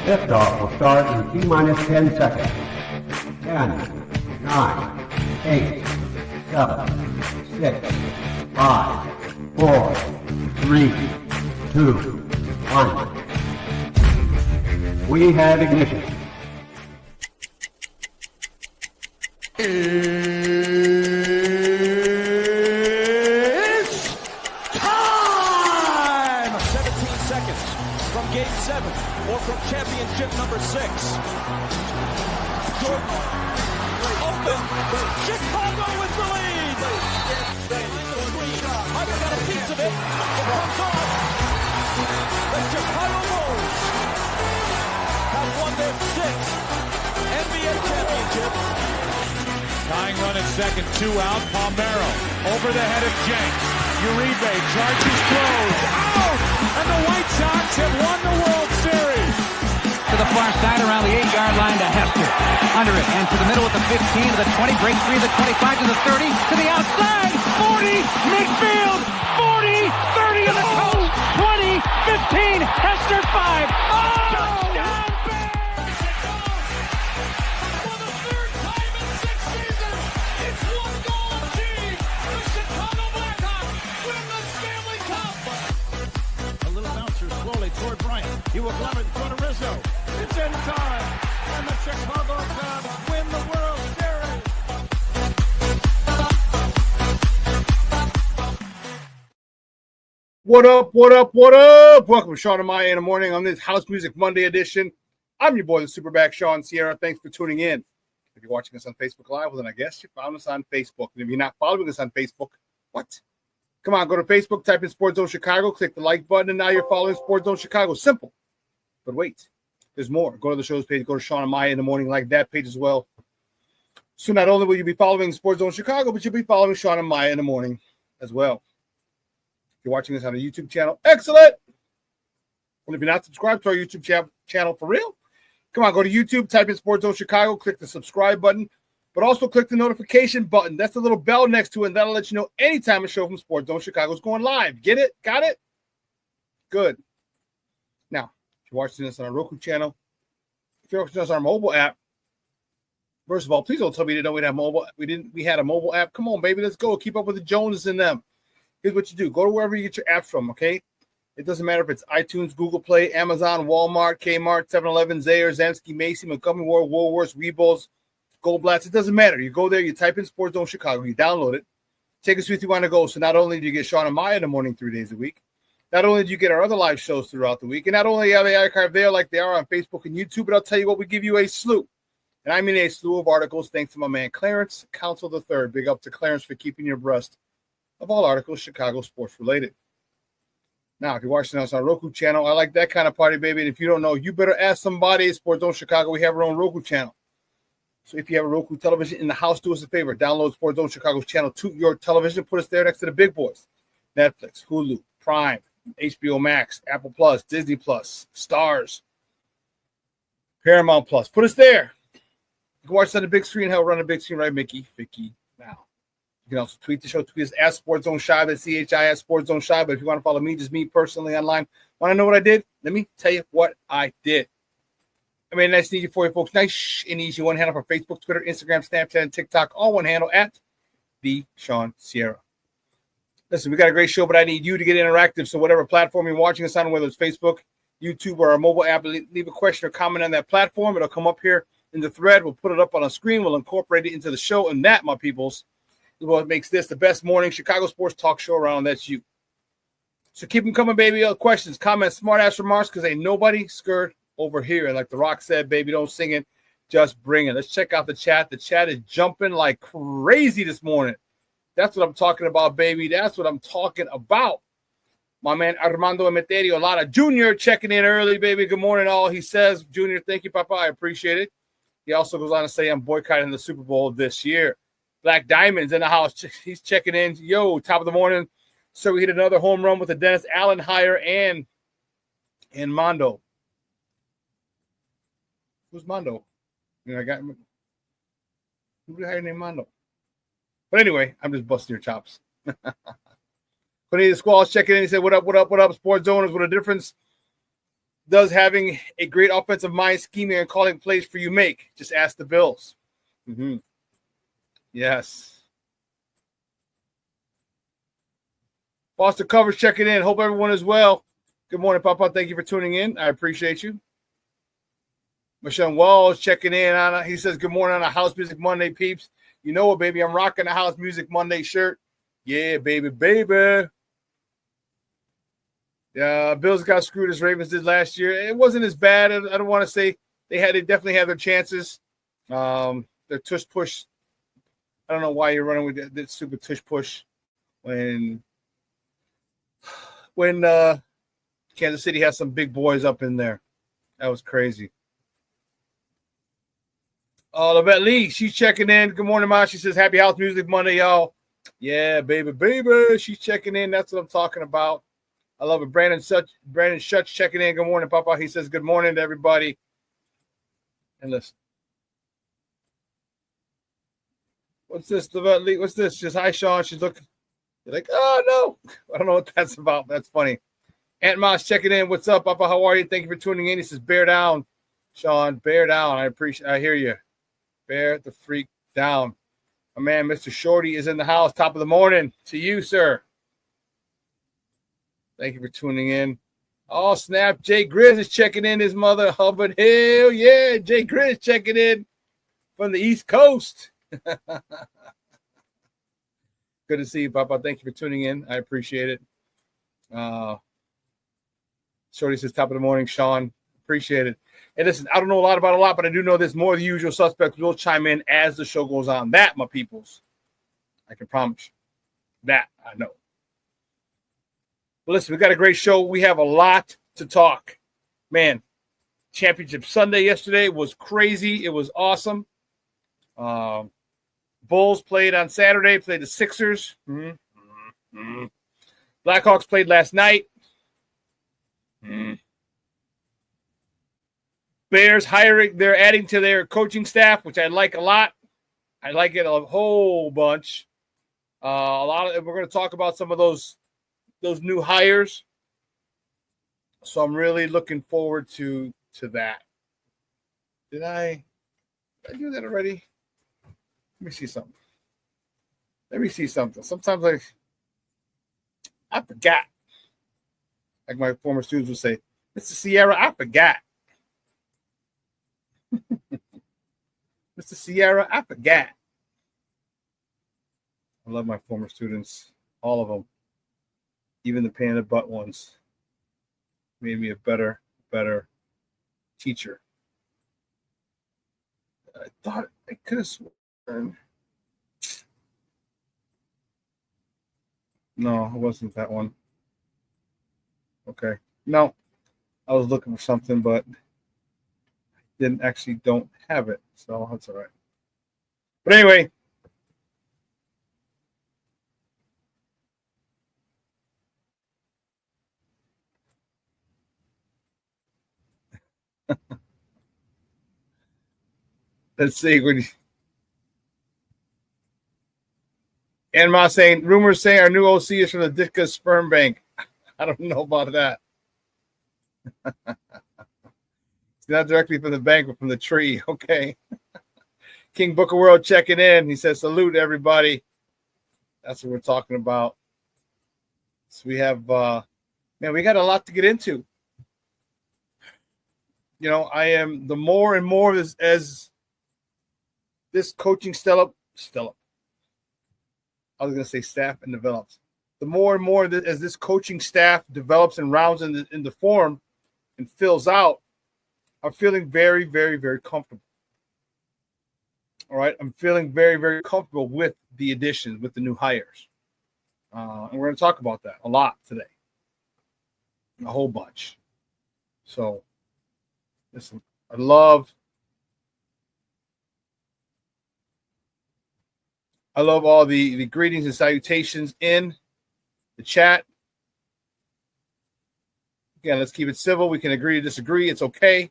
Liftoff will start in T-minus 10 seconds. 10, 9, 8, 7, 6, 5, 4, 3, 2, 1. We have ignition. It's time! 17 seconds from Game 7 or from championship number 6. Jordan open. Chicago with the lead. I've got a piece of it. It comes off. The Chicago Bulls have won their 6th NBA championship. Tying run at second, 2 out. Palmero over the head of Jenks. Uribe charges, throws, out! And the White Sox have won the World Series. To the far side around the 8-yard line to Hester. Under it and to the middle with the 15 to the 20, break 3 to the 25 to the 30 to the outside. 40, midfield, 40, 30 to the coast, 20, 15, Hester 5. Oh! Touchdown! Toward Bryant. He will glove it for Rizzo. It's in time. And the Chicago Cubs win the World Series. What up, what up, what up? Welcome to Shawn and Maya in the morning on this House Music Monday edition. I'm your boy, the SuperBack, Shawn Sierra. Thanks for tuning in. If you're watching us on Facebook Live, well, then I guess you found us on Facebook. And if you're not following us on Facebook, what? Come on, go to Facebook, type in Sports Zone Chicago, click the like button, and now you're following Sports Zone Chicago. Simple. But wait, there's more. Go to the show's page, go to Shawn and Maya in the morning, like that page as well. So not only will you be following Sports Zone Chicago, but you'll be following Shawn and Maya in the morning as well. If you're watching us on a YouTube channel, excellent. And if you're not subscribed to our YouTube channel for real, come on, go to YouTube, type in Sports Zone Chicago, click the subscribe button. But also click the notification button. That's the little bell next to it, and that'll let you know anytime a show from Sports Zone Chicago is going live. Get it? Got it? Good. Now, if you're watching this on our Roku channel, if you're watching us on our mobile app, first of all, please don't tell me they don't have mobile. We had a mobile app. Come on, baby, let's go. Keep up with the Joneses and them. Here's what you do. Go to wherever you get your apps from, okay? It doesn't matter if it's iTunes, Google Play, Amazon, Walmart, Kmart, 7-Eleven, Zayre, Zamsky, Macy, Montgomery Ward, Woolworths, Weebles, Goldblatts, it doesn't matter. You go there, you type in Sports Zone Chicago, you download it, take us with you on the go. So not only do you get Shawn and Maya in the morning 3 days a week, not only do you get our other live shows throughout the week, and not only are they archived there like they are on Facebook and YouTube, but I'll tell you what, we give you a slew. And I mean a slew of articles thanks to my man Clarence, Counsel III. Big up to Clarence for keeping you abreast of all articles Chicago sports related. Now, if you're watching us on our Roku channel, I like that kind of party, baby. And if you don't know, you better ask somebody at Sports Zone Chicago. We have our own Roku channel. So if you have a Roku television in the house, do us a favor. Download Sports Zone Chicago's channel to your television. Put us there next to the big boys. Netflix, Hulu, Prime, HBO Max, Apple Plus, Disney Plus, Stars, Paramount Plus. Put us there. You can watch us on the big screen. Hell, run the big screen, right, Mickey? Vicky, now. You can also tweet the show. Tweet us at Sports Zone Shy. That's CHI at Sports Zone Shy. But if you want to follow me, just me personally online. Want to know what I did? Let me tell you what I did. I mean, nice and easy for you folks. Nice and easy. One handle for Facebook, Twitter, Instagram, Snapchat, and TikTok. All one handle at the Shawn Sierra. Listen, we got a great show, but I need you to get interactive. So whatever platform you're watching us on, whether it's Facebook, YouTube, or our mobile app, leave a question or comment on that platform. It'll come up here in the thread. We'll put it up on a screen. We'll incorporate it into the show. And that, my peoples, is what makes this the best morning Chicago sports talk show around. That's you. So keep them coming, baby. Questions, comments, smart-ass remarks, because ain't nobody scared over here. And like The Rock said, baby, don't sing it, just bring it. Let's check out the chat. The chat is jumping like crazy this morning. That's what I'm talking about, baby. That's what I'm talking about. My man Armando Emeterio Lara Jr. checking in early, baby. Good morning, all. He says, Junior, thank you, Papa. I appreciate it. He also goes on to say, I'm boycotting the Super Bowl this year. Black Diamonds in the house. He's checking in. Yo, top of the morning. So we hit another home run with the Dennis Allen hire and Mondo. Who's Mondo? You know, I got who the hire named Mondo? But anyway, I'm just busting your chops. Cornelius Squalls checking in. He said, what up, what up, what up, sports owners? What a difference does having a great offensive mind, scheming, and calling plays for you make? Just ask the Bills. Mm-hmm. Yes. Foster Covers checking in. Hope everyone is well. Good morning, Papa. Thank you for tuning in. I appreciate you. Michelle Walls checking in. He says, good morning on a House Music Monday, peeps. You know what, baby? I'm rocking the House Music Monday shirt. Yeah, baby, baby. Yeah, Bills got screwed as Ravens did last year. It wasn't as bad. I don't want to say they definitely had their chances. Their tush push. I don't know why you're running with that stupid tush push when Kansas City has some big boys up in there. That was crazy. Lavette Lee, she's checking in. Good morning, Ma. She says, happy House Music Monday, y'all. Yeah, baby, baby. She's checking in. That's what I'm talking about. I love it. Brandon Schutz checking in. Good morning, Papa. He says, good morning to everybody. And listen. What's this, Lavette Lee? What's this? Just hi, Shawn. She's looking. You're like, oh, no. I don't know what that's about. That's funny. Aunt Moss checking in. What's up, Papa? How are you? Thank you for tuning in. He says, bear down, Shawn. Bear down. I hear you. Bear the freak down. My man, Mr. Shorty, is in the house. Top of the morning to you, sir. Thank you for tuning in. Oh, snap. Jay Grizz is checking in. His mother, Hubbard Hill. Yeah, Jay Grizz checking in from the East Coast. Good to see you, Papa. Thank you for tuning in. I appreciate it. Shorty says, top of the morning, Shawn. Appreciate it. And listen, I don't know about a lot, but I do know there's more of the usual suspects will chime in as the show goes on. That, my peoples, I can promise you. That I know. But listen, we got a great show. We have a lot to talk. Man, Championship Sunday yesterday was crazy. It was awesome. Bulls played on Saturday, played the Sixers. Blackhawks played last night. Bears they're adding to their coaching staff, which I like a lot. I like it a whole bunch. We're going to talk about some of those new hires. So I'm really looking forward to that. Did I do that already? Let me see something. Sometimes I forgot. Like my former students would say, Mr. Sierra, I forgot. Mr. Sierra, I forgot. I love my former students, all of them, even the pain in the butt ones. Made me a better teacher. I thought I could have sworn. No, it wasn't that one. Okay. No, I was looking for something, but don't have it. So that's all right. But anyway. Let's see. Rumors saying our new OC is from the Ditka Sperm Bank. I don't know about that. It's not directly from the bank, but from the tree. Okay. King Booker World checking in. He says, salute everybody. That's what we're talking about. So we have, we got a lot to get into. You know, I am the more and more as this coaching staff and develops. The more and more as this coaching staff develops and rounds in the form and fills out, I'm feeling very, very, very comfortable. All right. I'm feeling very, very comfortable with the additions, with the new hires. And we're going to talk about that a lot today. A whole bunch. So, listen, I love all the greetings and salutations in the chat. Again, let's keep it civil. We can agree to disagree. It's okay.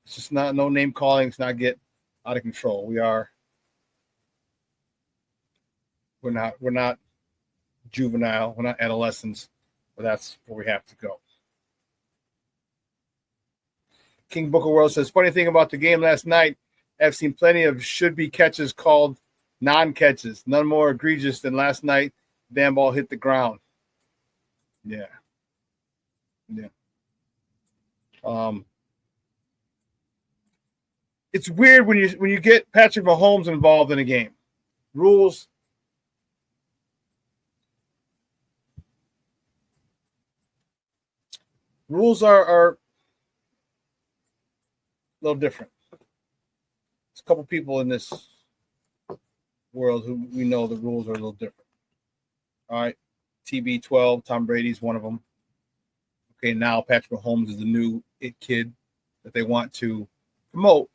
It's just no name calling. It's not get out of control. We're not juvenile. We're not adolescents, but that's where we have to go. King Booker World says, funny thing about the game last night, I've seen plenty of should-be catches called non-catches. None more egregious than last night. Damn ball hit the ground. Yeah. It's weird when you get Patrick Mahomes involved in a game. Rules are a little different. There's a couple people in this world who we know the rules are a little different. All right. TB12, Tom Brady's one of them. Okay, now Patrick Mahomes is the new it kid that they want to promote.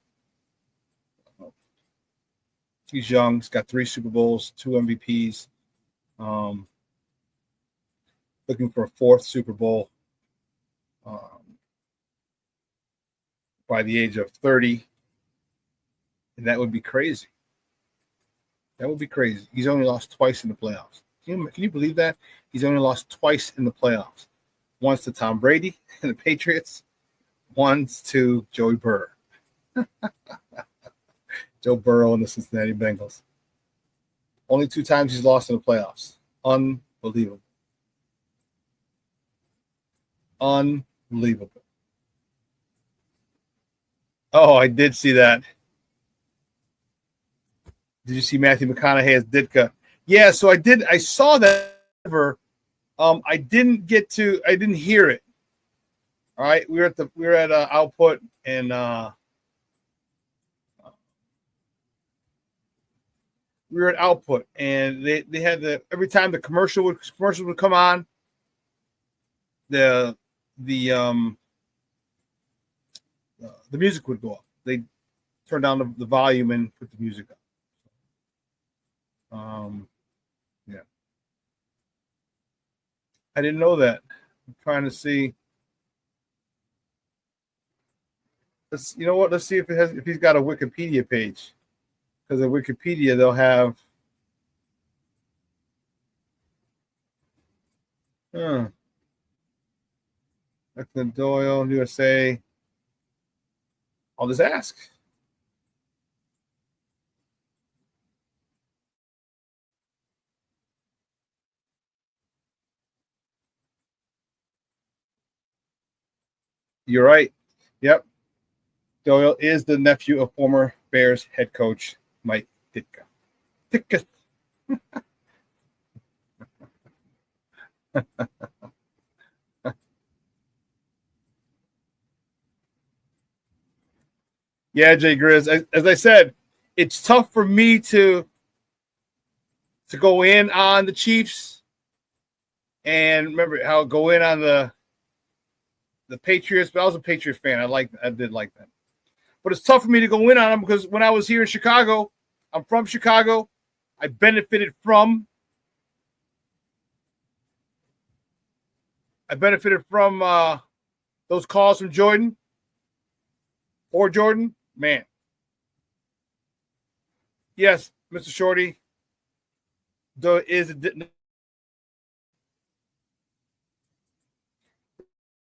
He's young. He's got 3 Super Bowls, 2 MVPs. Looking for a 4th Super Bowl by the age of 30. And that would be crazy. That would be crazy. He's only lost twice in the playoffs. Can you believe that? He's only lost twice in the playoffs. Once to Tom Brady and the Patriots. Once to Joey Burrow. Joe Burrow and the Cincinnati Bengals. Only 2 times he's lost in the playoffs. Unbelievable. Unbelievable. Oh, I did see that. Did you see Matthew McConaughey as Ditka? Yeah, so I did. I saw that. I didn't hear it. All right, we were at Output, and we were at Output, and they had every time the commercials would come on, the music would go up. They turn down the volume and put the music up. Yeah. I didn't know that. I'm trying to see. You know what? Let's see if he's got a Wikipedia page. Because in Wikipedia they'll have Declan Doyle, USA. I'll just ask. You're right. Yep. Doyle is the nephew of former Bears head coach Mike Ditka. Yeah, Jay Grizz. As I said, it's tough for me to go in on the Chiefs and remember how go in on the Patriots, but I was a Patriots fan. I did like that. But it's tough for me to go in on them because when I was here in Chicago, I'm from Chicago. I benefited from those calls from Jordan. Or Jordan, man. Yes, Mr. Shorty.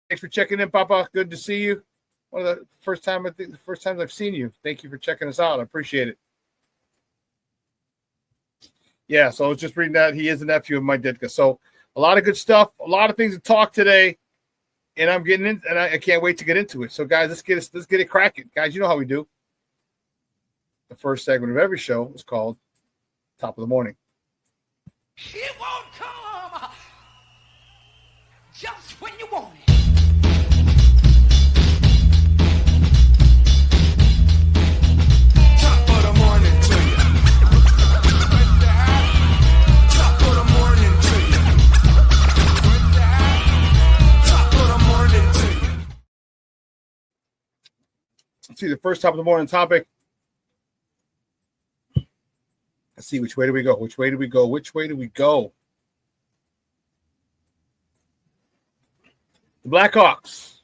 Thanks for checking in, Papa. Good to see you. One of the first times I've seen you. Thank you for checking us out. I appreciate it. Yeah, so I was just reading that he is a nephew of Mike Ditka. So a lot of good stuff, a lot of things to talk today, and I'm getting in, and I can't wait to get into it. So guys, let's get it cracking, guys. You know how we do. The first segment of every show is called Top of the Morning. It won't come just when you want it. Top of the morning to you. Top of the morning to you. Top of the morning to you. Let's see the first top of the morning topic. Let's see, which way do we go? Which way do we go? Which way do we go? The Blackhawks.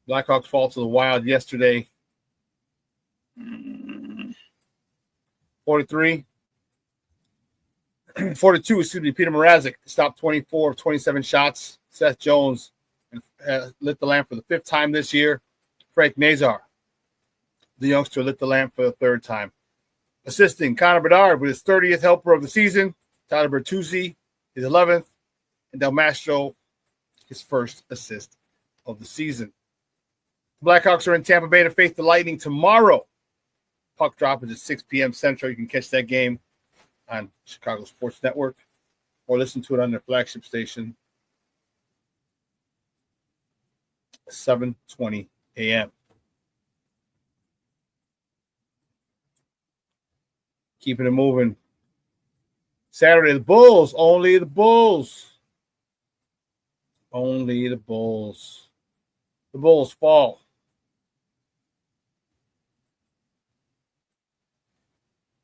Blackhawks fall to the Wild yesterday. 42, excuse me, Peter Mrazek stopped 24 of 27 shots. Seth Jones lit the lamp for the 5th time this year. Frank Nazar, the youngster, lit the lamp for the third time. Assisting Connor Bedard with his 30th helper of the season. Tyler Bertuzzi, his 11th. And Del Mastro, his first assist of the season. The Blackhawks are in Tampa Bay to face the Lightning tomorrow. Puck drop is at 6 p.m. Central. You can catch that game on Chicago Sports Network or listen to it on their flagship station, 7:20 a.m. Keeping it moving. Saturday, the Bulls. Only the Bulls. Only the Bulls. The Bulls fall.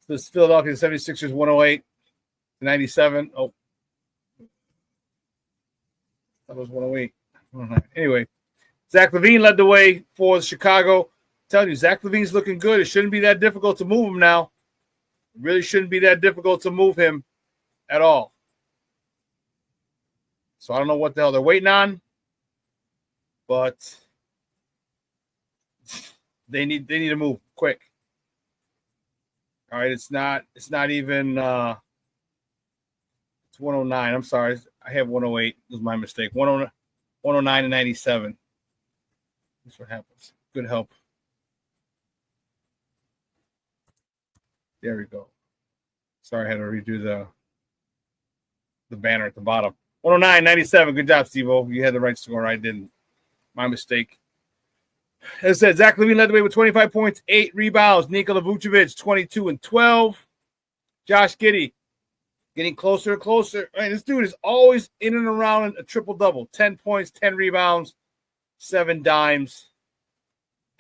This Philadelphia 76ers 108-97. Oh, that was 108. Anyway, Zach LaVine led the way for Chicago. I'm telling you, Zach LaVine's looking good. It shouldn't be that difficult to move him now. It really shouldn't be that difficult to move him at all. So I don't know what the hell they're waiting on, but they need to move quick. All right, it's not even it's 109. I'm sorry. I have 108. It was my mistake. 109 and 97. That's what happens. Good help. There we go. Sorry, I had to redo the banner at the bottom. 109-97. Good job, Steve-O. You had the right score. I didn't. My mistake. As I said, Zach LaVine led the way with 25 points, 8 rebounds. Nikola Vucevic, 22 and 12. Josh Giddey getting closer and closer. Man, this dude is always in and around a triple-double. 10 points, 10 rebounds, 7 dimes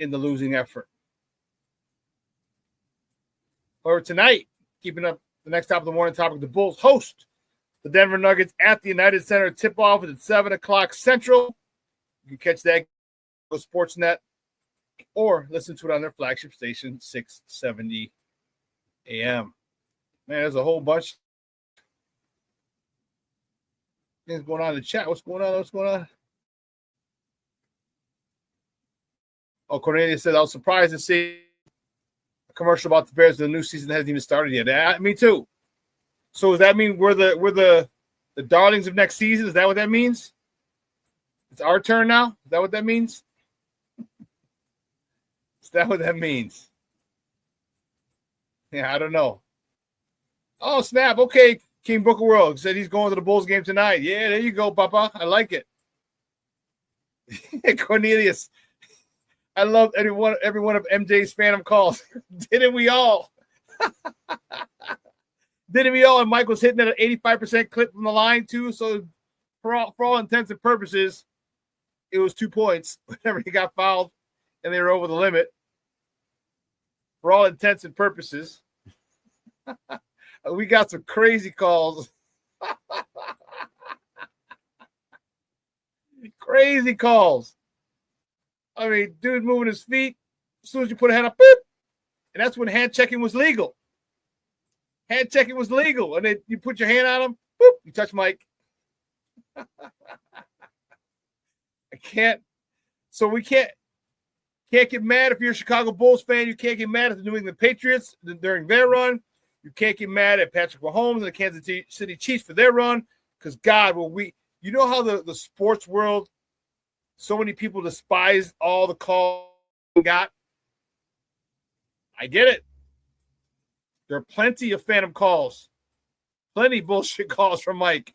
in the losing effort. However, tonight, keeping up the next top of the morning topic, the Bulls host the Denver Nuggets at the United Center. Tip-off is at 7 o'clock Central. You can catch that on Sportsnet or listen to it on their flagship station, 670 a.m. Man, there's a whole bunch of things going on in the chat. What's going on? Oh, Cornelia said, I was surprised to see a commercial about the Bears. The new season hasn't even started yet. Yeah, me too. So does that mean we're the darlings of next season? Is that what that means? It's our turn now? Is that what that means? Is that what that means? Yeah, I don't know. Oh, snap. Okay, King Booker World said he's going to the Bulls game tonight. Yeah, there you go, Papa. I like it. Cornelius, I love every one of MJ's Phantom calls. Didn't we all? Didn't we all? And Mike was hitting at an 85% clip from the line, too. So for all intents and purposes, it was 2 points whenever he got fouled and they were over the limit. For all intents and purposes, we got some crazy calls. Crazy calls. I mean, dude moving his feet. As soon as you put a hand up, boop. And that's when hand checking was legal. Hand checking was legal. And then you put your hand on him, boop, you touch Mike. I can't. So we can't get mad if you're a Chicago Bulls fan. You can't get mad at the New England Patriots during their run. You can't get mad at Patrick Mahomes and the Kansas City Chiefs for their run. Because God, you know how the sports world, so many people despise all the calls we got? I get it. There are plenty of phantom calls. Plenty of bullshit calls from Mike.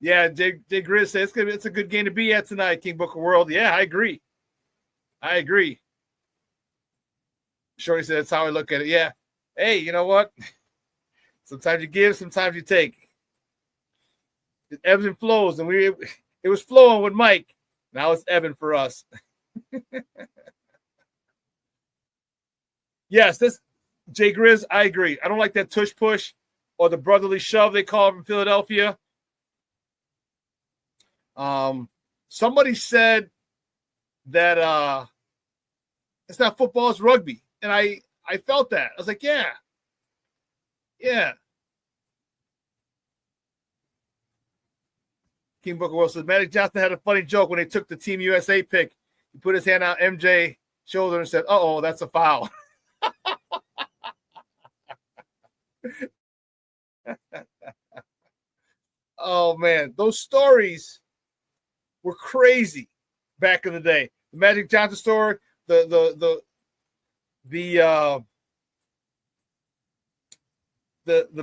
Yeah, Jay Grizz says it's a good game to be at tonight, King Booker World. Yeah, I agree. Shorty said that's how I look at it. Yeah. Hey, you know what? Sometimes you give, sometimes you take. It ebbs and flows, and it was flowing with Mike. Now it's ebbing for us. Yes, this Jay Grizz, I agree. I don't like that tush push or the brotherly shove they call it from Philadelphia. Somebody said that it's not football, it's rugby. And I felt that. I was like, yeah. King Booker Will says Magic Johnson had a funny joke when they took the Team USA pick. He put his hand on MJ's shoulder and said, "Uh-oh, that's a foul." Oh man, those stories were crazy back in the day. The Magic Johnson story, the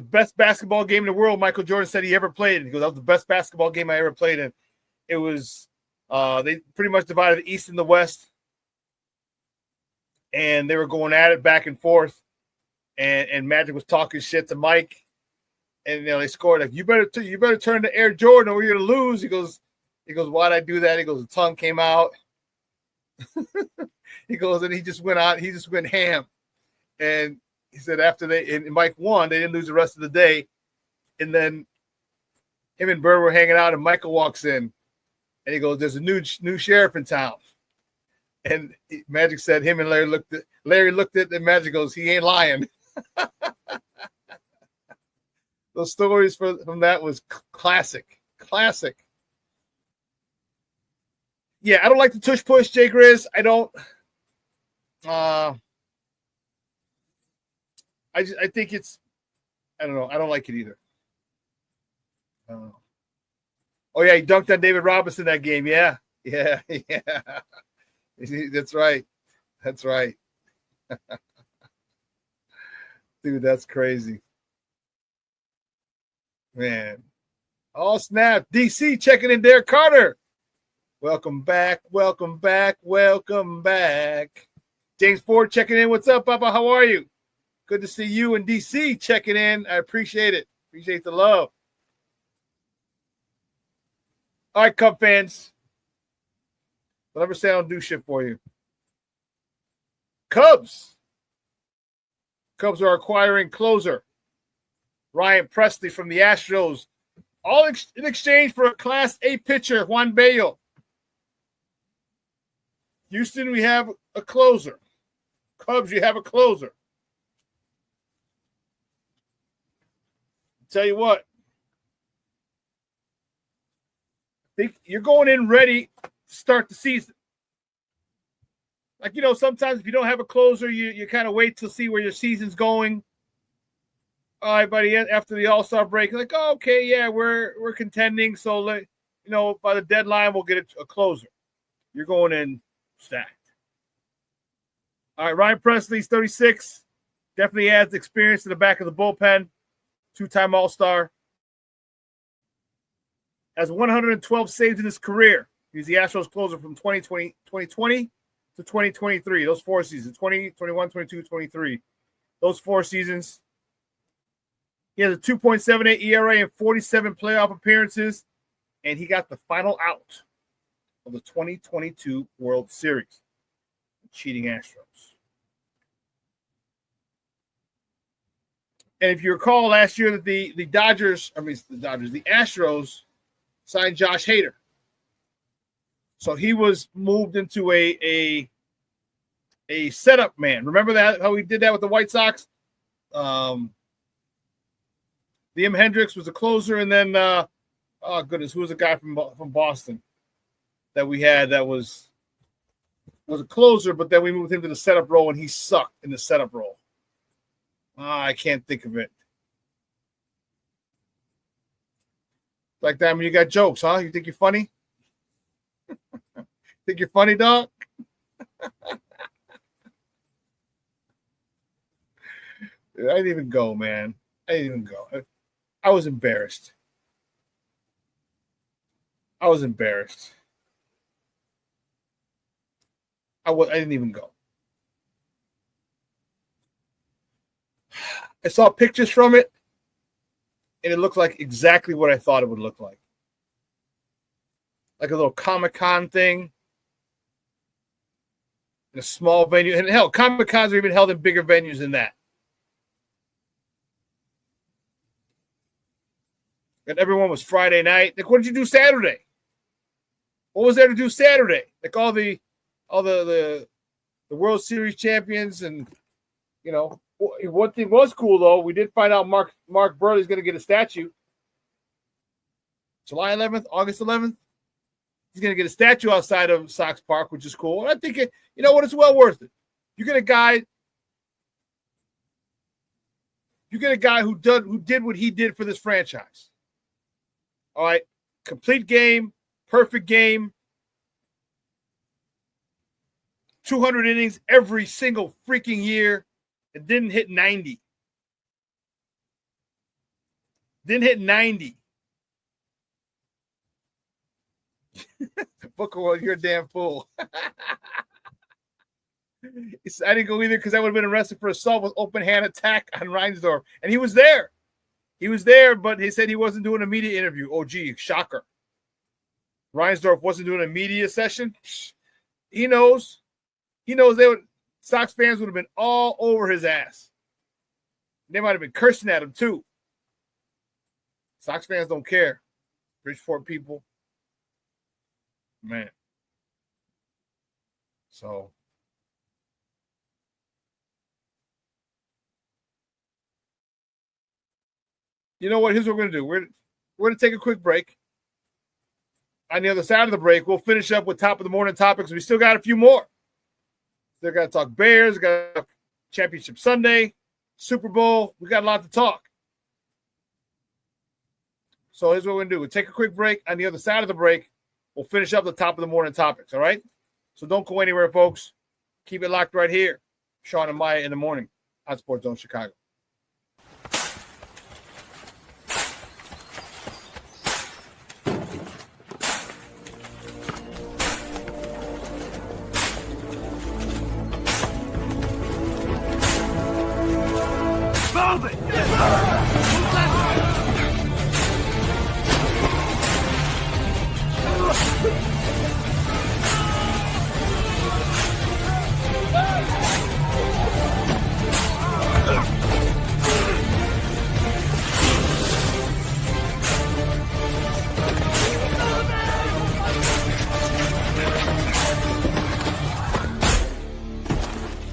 best basketball game in the world. Michael Jordan said he ever played. He goes, "That was the best basketball game I ever played in." It was they pretty much divided the East and the West, and they were going at it back and forth. And Magic was talking shit to Mike, and they scored like, you better turn to Air Jordan or you're gonna lose. He goes, why'd I do that? He goes, the tongue came out. He goes, and he just went ham. And he said after and Mike won, they didn't lose the rest of the day. And then him and Bird were hanging out, and Michael walks in, and he goes, "There's a new sheriff in town." And Magic said, him and Larry looked at the Magic, goes, "He ain't lying." Those stories from that was classic. Yeah, I don't like the tush push, Jay Grizz. I don't. I think it's. I don't know. I don't like it either. Oh yeah, he dunked on David Robinson that game. Yeah. That's right. Dude, that's crazy. Man. Oh, snap. DC checking in there. Carter. Welcome back. James Ford checking in. What's up, Papa? How are you? Good to see you and DC checking in. I appreciate it. Appreciate the love. All right, Cub fans. Don't ever say I don't do shit for you. Cubs are acquiring closer Ryan Presley from the Astros, all in exchange for a Class A pitcher, Juan Bello. Houston, we have a closer. Cubs, you have a closer. Tell you what, I think you're going in ready to start the season. Like, sometimes if you don't have a closer, you kind of wait to see where your season's going. All right, buddy, after the All-Star break, like, oh, okay, yeah, we're contending. So, by the deadline, we'll get a closer. You're going in stacked. All right, Ryan Presley's 36. Definitely adds experience to the back of the bullpen. Two-time All-Star. Has 112 saves in his career. He's the Astros closer from 2020 to 2023. Those 4 seasons, 20, 21, 22, 23. Those 4 seasons. He has a 2.78 ERA and 47 playoff appearances, and he got the final out of the 2022 World Series. The cheating Astros. And if you recall last year that the Astros signed Josh Hader. So he was moved into a setup man. Remember that, how he did that with the White Sox? Liam Hendricks was a closer, and then who was the guy from Boston that we had that was a closer, but then we moved him to the setup role, and he sucked in the setup role. I can't think of it. Like that, I mean, you got jokes, huh? You think you're funny? Think you're funny, dog? I didn't even go, man. I didn't even go. I was embarrassed. I didn't even go. I saw pictures from it, and it looked like exactly what I thought it would look like. Like a little Comic-Con thing in a small venue. And hell, Comic-Cons are even held in bigger venues than that. And everyone was Friday night. Like, what did you do Saturday? What was there to do Saturday? Like all the World Series champions, and one thing was cool though. We did find out Mark Burley's going to get a statue. July 11th, August 11th. He's going to get a statue outside of Sox Park, which is cool. And I think, you know what, it's well worth it. You get a guy who did what he did for this franchise. All right, complete game, perfect game, 200 innings every single freaking year. It didn't hit 90. Booker, well, you're a damn fool. I didn't go either because I would have been arrested for assault with open hand attack on Reinsdorf. And he was there. He was there, but he said he wasn't doing a media interview. Oh, gee, shocker. Reinsdorf wasn't doing a media session. He knows. Sox fans would have been all over his ass. They might have been cursing at him, too. Sox fans don't care. Bridgeport people. Man. So. You know what? Here's what we're going to do. We're going to take a quick break. On the other side of the break, we'll finish up with top of the morning topics. We still got a few more. Still got to talk Bears. Got Championship Sunday, Super Bowl. We got a lot to talk. So here's what we're going to do. We'll take a quick break. On the other side of the break, we'll finish up the top of the morning topics, all right? So don't go anywhere, folks. Keep it locked right here. Shawn and Maya in the morning on Sports Zone Chicago.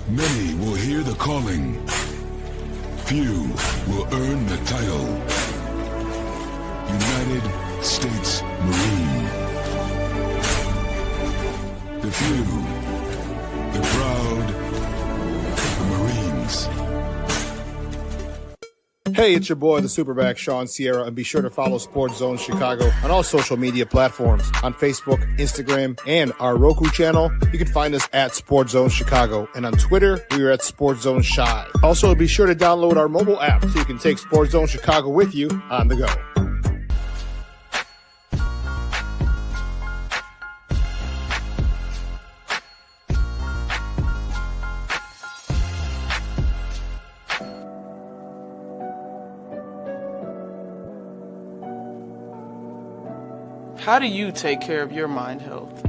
Many will hear the calling. Few will earn the title. United States Marine. The few, the proud, the Marines. Hey, it's your boy, the SuperBack, Shawn Sierra, and be sure to follow Sports Zone Chicago on all social media platforms, on Facebook, Instagram, and our Roku channel. You can find us at Sports Zone Chicago, and on Twitter, we are at Sports Zone Shy. Also, be sure to download our mobile app so you can take Sports Zone Chicago with you on the go. How do you take care of your mind health?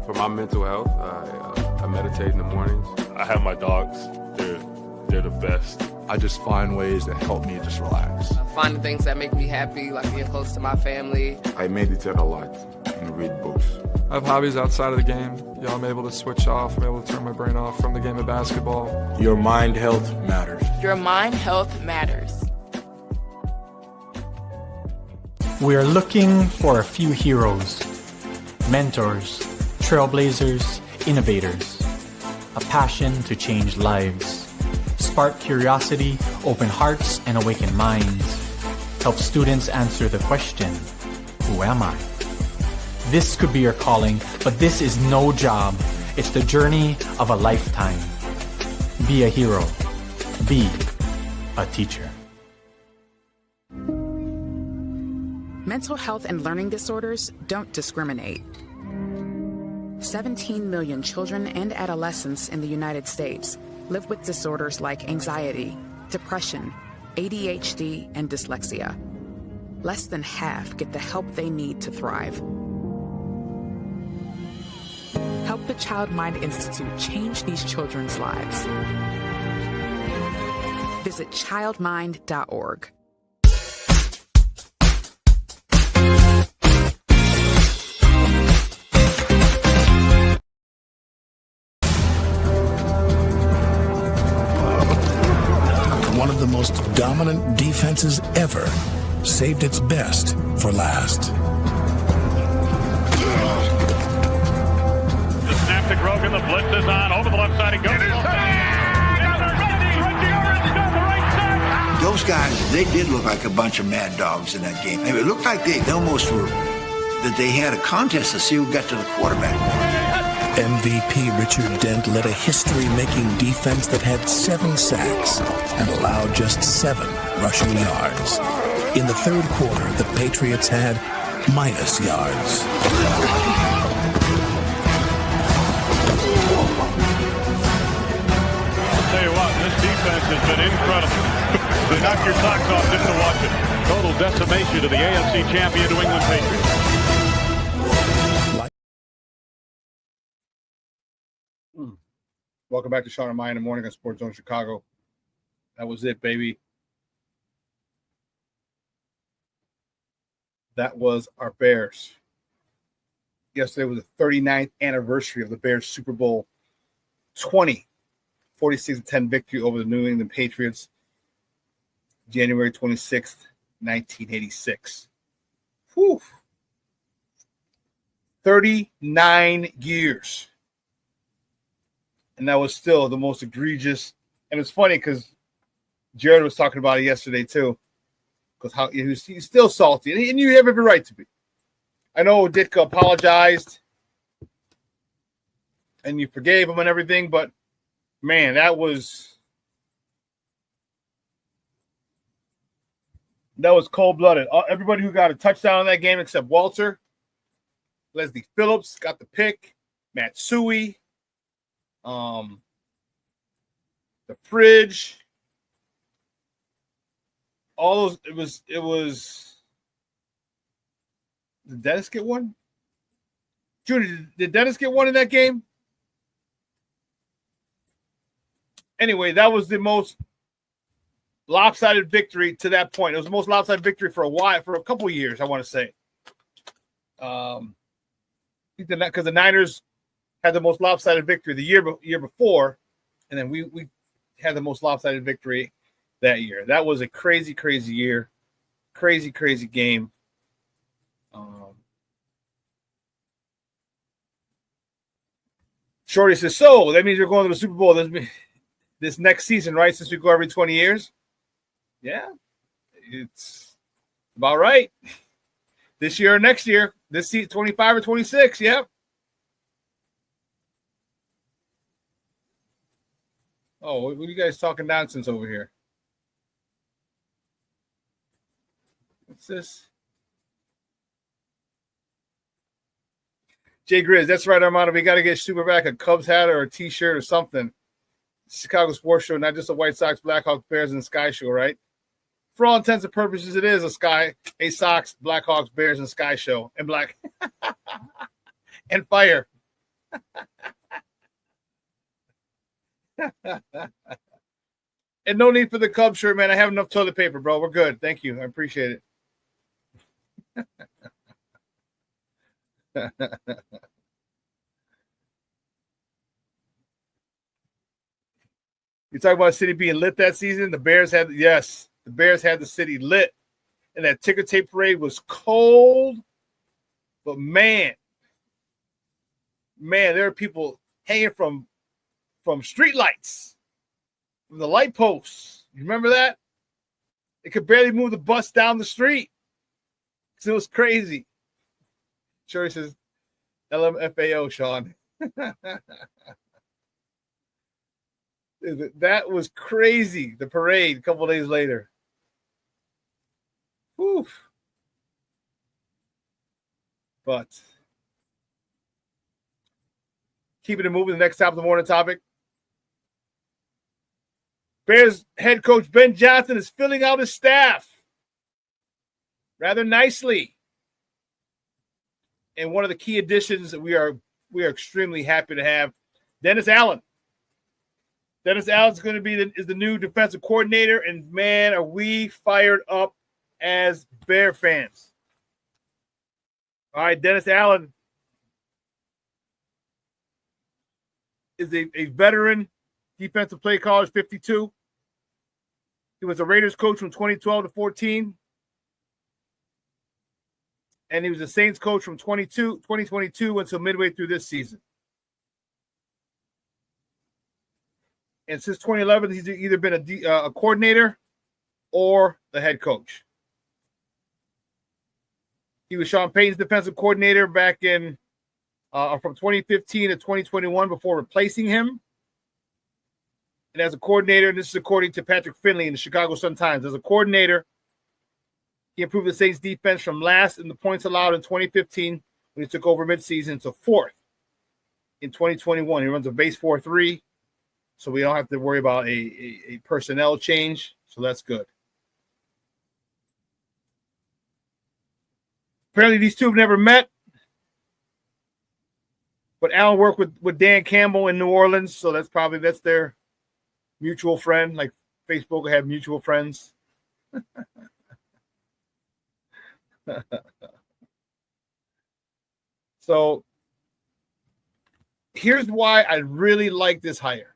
For my mental health, I meditate in the mornings. I have my dogs. They're the best. I just find ways that help me just relax. Finding things that make me happy, like being close to my family. I meditate a lot and read books. I have hobbies outside of the game. I'm able to switch off. I'm able to turn my brain off from the game of basketball. Your mind health matters. Your mind health matters. We are looking for a few heroes, mentors, trailblazers, innovators, a passion to change lives, spark curiosity, open hearts, and awaken minds, help students answer the question, who am I? This could be your calling, but this is no job. It's the journey of a lifetime. Be a hero. Be a teacher. Mental health and learning disorders don't discriminate. 17 million children and adolescents in the United States live with disorders like anxiety, depression, ADHD, and dyslexia. Less than half get the help they need to thrive. Help the Child Mind Institute change these children's lives. Visit childmind.org. One of the most dominant defenses ever saved its best for last. The snap to Grogan, the blitz is on, over the left side, he goes. Those guys, they did look like a bunch of mad dogs in that game. I mean, it looked like they almost were, that they had a contest to see who got to the quarterback. MVP Richard Dent led a history-making defense that had 7 sacks and allowed just 7 rushing yards. In the third quarter, the Patriots had minus yards. I'll tell you what, this defense has been incredible. They knock your socks off just to watch it. Total decimation to the AFC champion New England Patriots. Welcome back to Shawn and Maya in the morning on Sports Zone Chicago. That was it, baby. That was our Bears. Yesterday was the 39th anniversary of the Bears Super Bowl 20, 46-10 victory over the New England Patriots, January 26th, 1986. Whew. 39 years. And that was still the most egregious. And it's funny because Jared was talking about it yesterday too. Because how he's still salty. And you have every right to be. I know Ditka apologized. And you forgave him and everything. But, man, that was cold-blooded. Everybody who got a touchdown in that game except Walter. Leslie Phillips got the pick. Matsui. The fridge, all those, it was, did Dennis get one? Junior, did Dennis get one in that game? Anyway, that was the most lopsided victory to that point. It was the most lopsided victory for a couple of years, I want to say. Because the Niners had the most lopsided victory the year before, and then we had the most lopsided victory that year. That was a crazy, crazy year. Crazy, crazy game. Shorty says, so that means you're going to the Super Bowl this next season, right? Since we go every 20 years? Yeah, it's about right. This year or next year, this season, 25 or 26, yep. Oh, what are you guys talking nonsense over here? What's this? Jay Grizz, that's right, Armando. We got to get SuperBack a Cubs hat or a T-shirt or something. Chicago Sports Show, not just a White Sox, Blackhawks, Bears, and Sky show, right? For all intents and purposes, it is a Sox, Blackhawks, Bears, and Sky show, and black and fire. And no need for the Cubs shirt, man. I have enough toilet paper, bro. We're good. Thank you. I appreciate it. You talk about the city being lit that season? The Bears had the city lit. And that ticker tape parade was cold. But man, there are people hanging from street lights, from the light posts. You remember that? They could barely move the bus down the street. It was crazy. Sure, he says LMFAO, Shawn. That was crazy. The parade a couple days later. Whew. But keeping it moving, the next top of the morning topic. Bears head coach Ben Johnson is filling out his staff rather nicely. And one of the key additions that we are extremely happy to have, Dennis Allen. Dennis Allen's going to be the new defensive coordinator, and man, are we fired up as Bear fans. All right, Dennis Allen is a veteran defensive play caller, 52. He was a Raiders coach from 2012 to 14. and he was the Saints coach from 2022 until midway through this season. And since 2011, he's either been a coordinator or the head coach. He was Sean Payton's defensive coordinator back in from 2015 to 2021 before replacing him. And as a coordinator, and this is according to Patrick Finley in the Chicago Sun-Times, as a coordinator, he improved the Saints defense from last in the points allowed in 2015 when he took over midseason to fourth in 2021. He runs a base 4-3, so we don't have to worry about a personnel change, so that's good. Apparently, these two have never met, but Allen worked with Dan Campbell in New Orleans, so that's their mutual friend, like Facebook will have mutual friends. So here's why I really like this hire.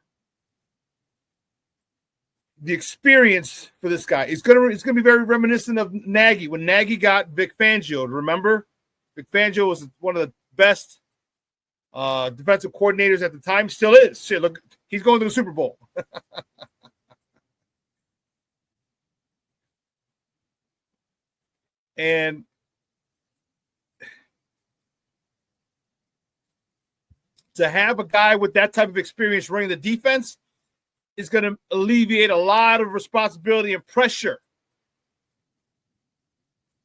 The experience for this guy is gonna be very reminiscent of Nagy when Nagy got Vic Fangio. Remember, Vic Fangio was one of the best defensive coordinators at the time. Still is. Shit, look, he's going to the Super Bowl. And to have a guy with that type of experience running the defense is going to alleviate a lot of responsibility and pressure,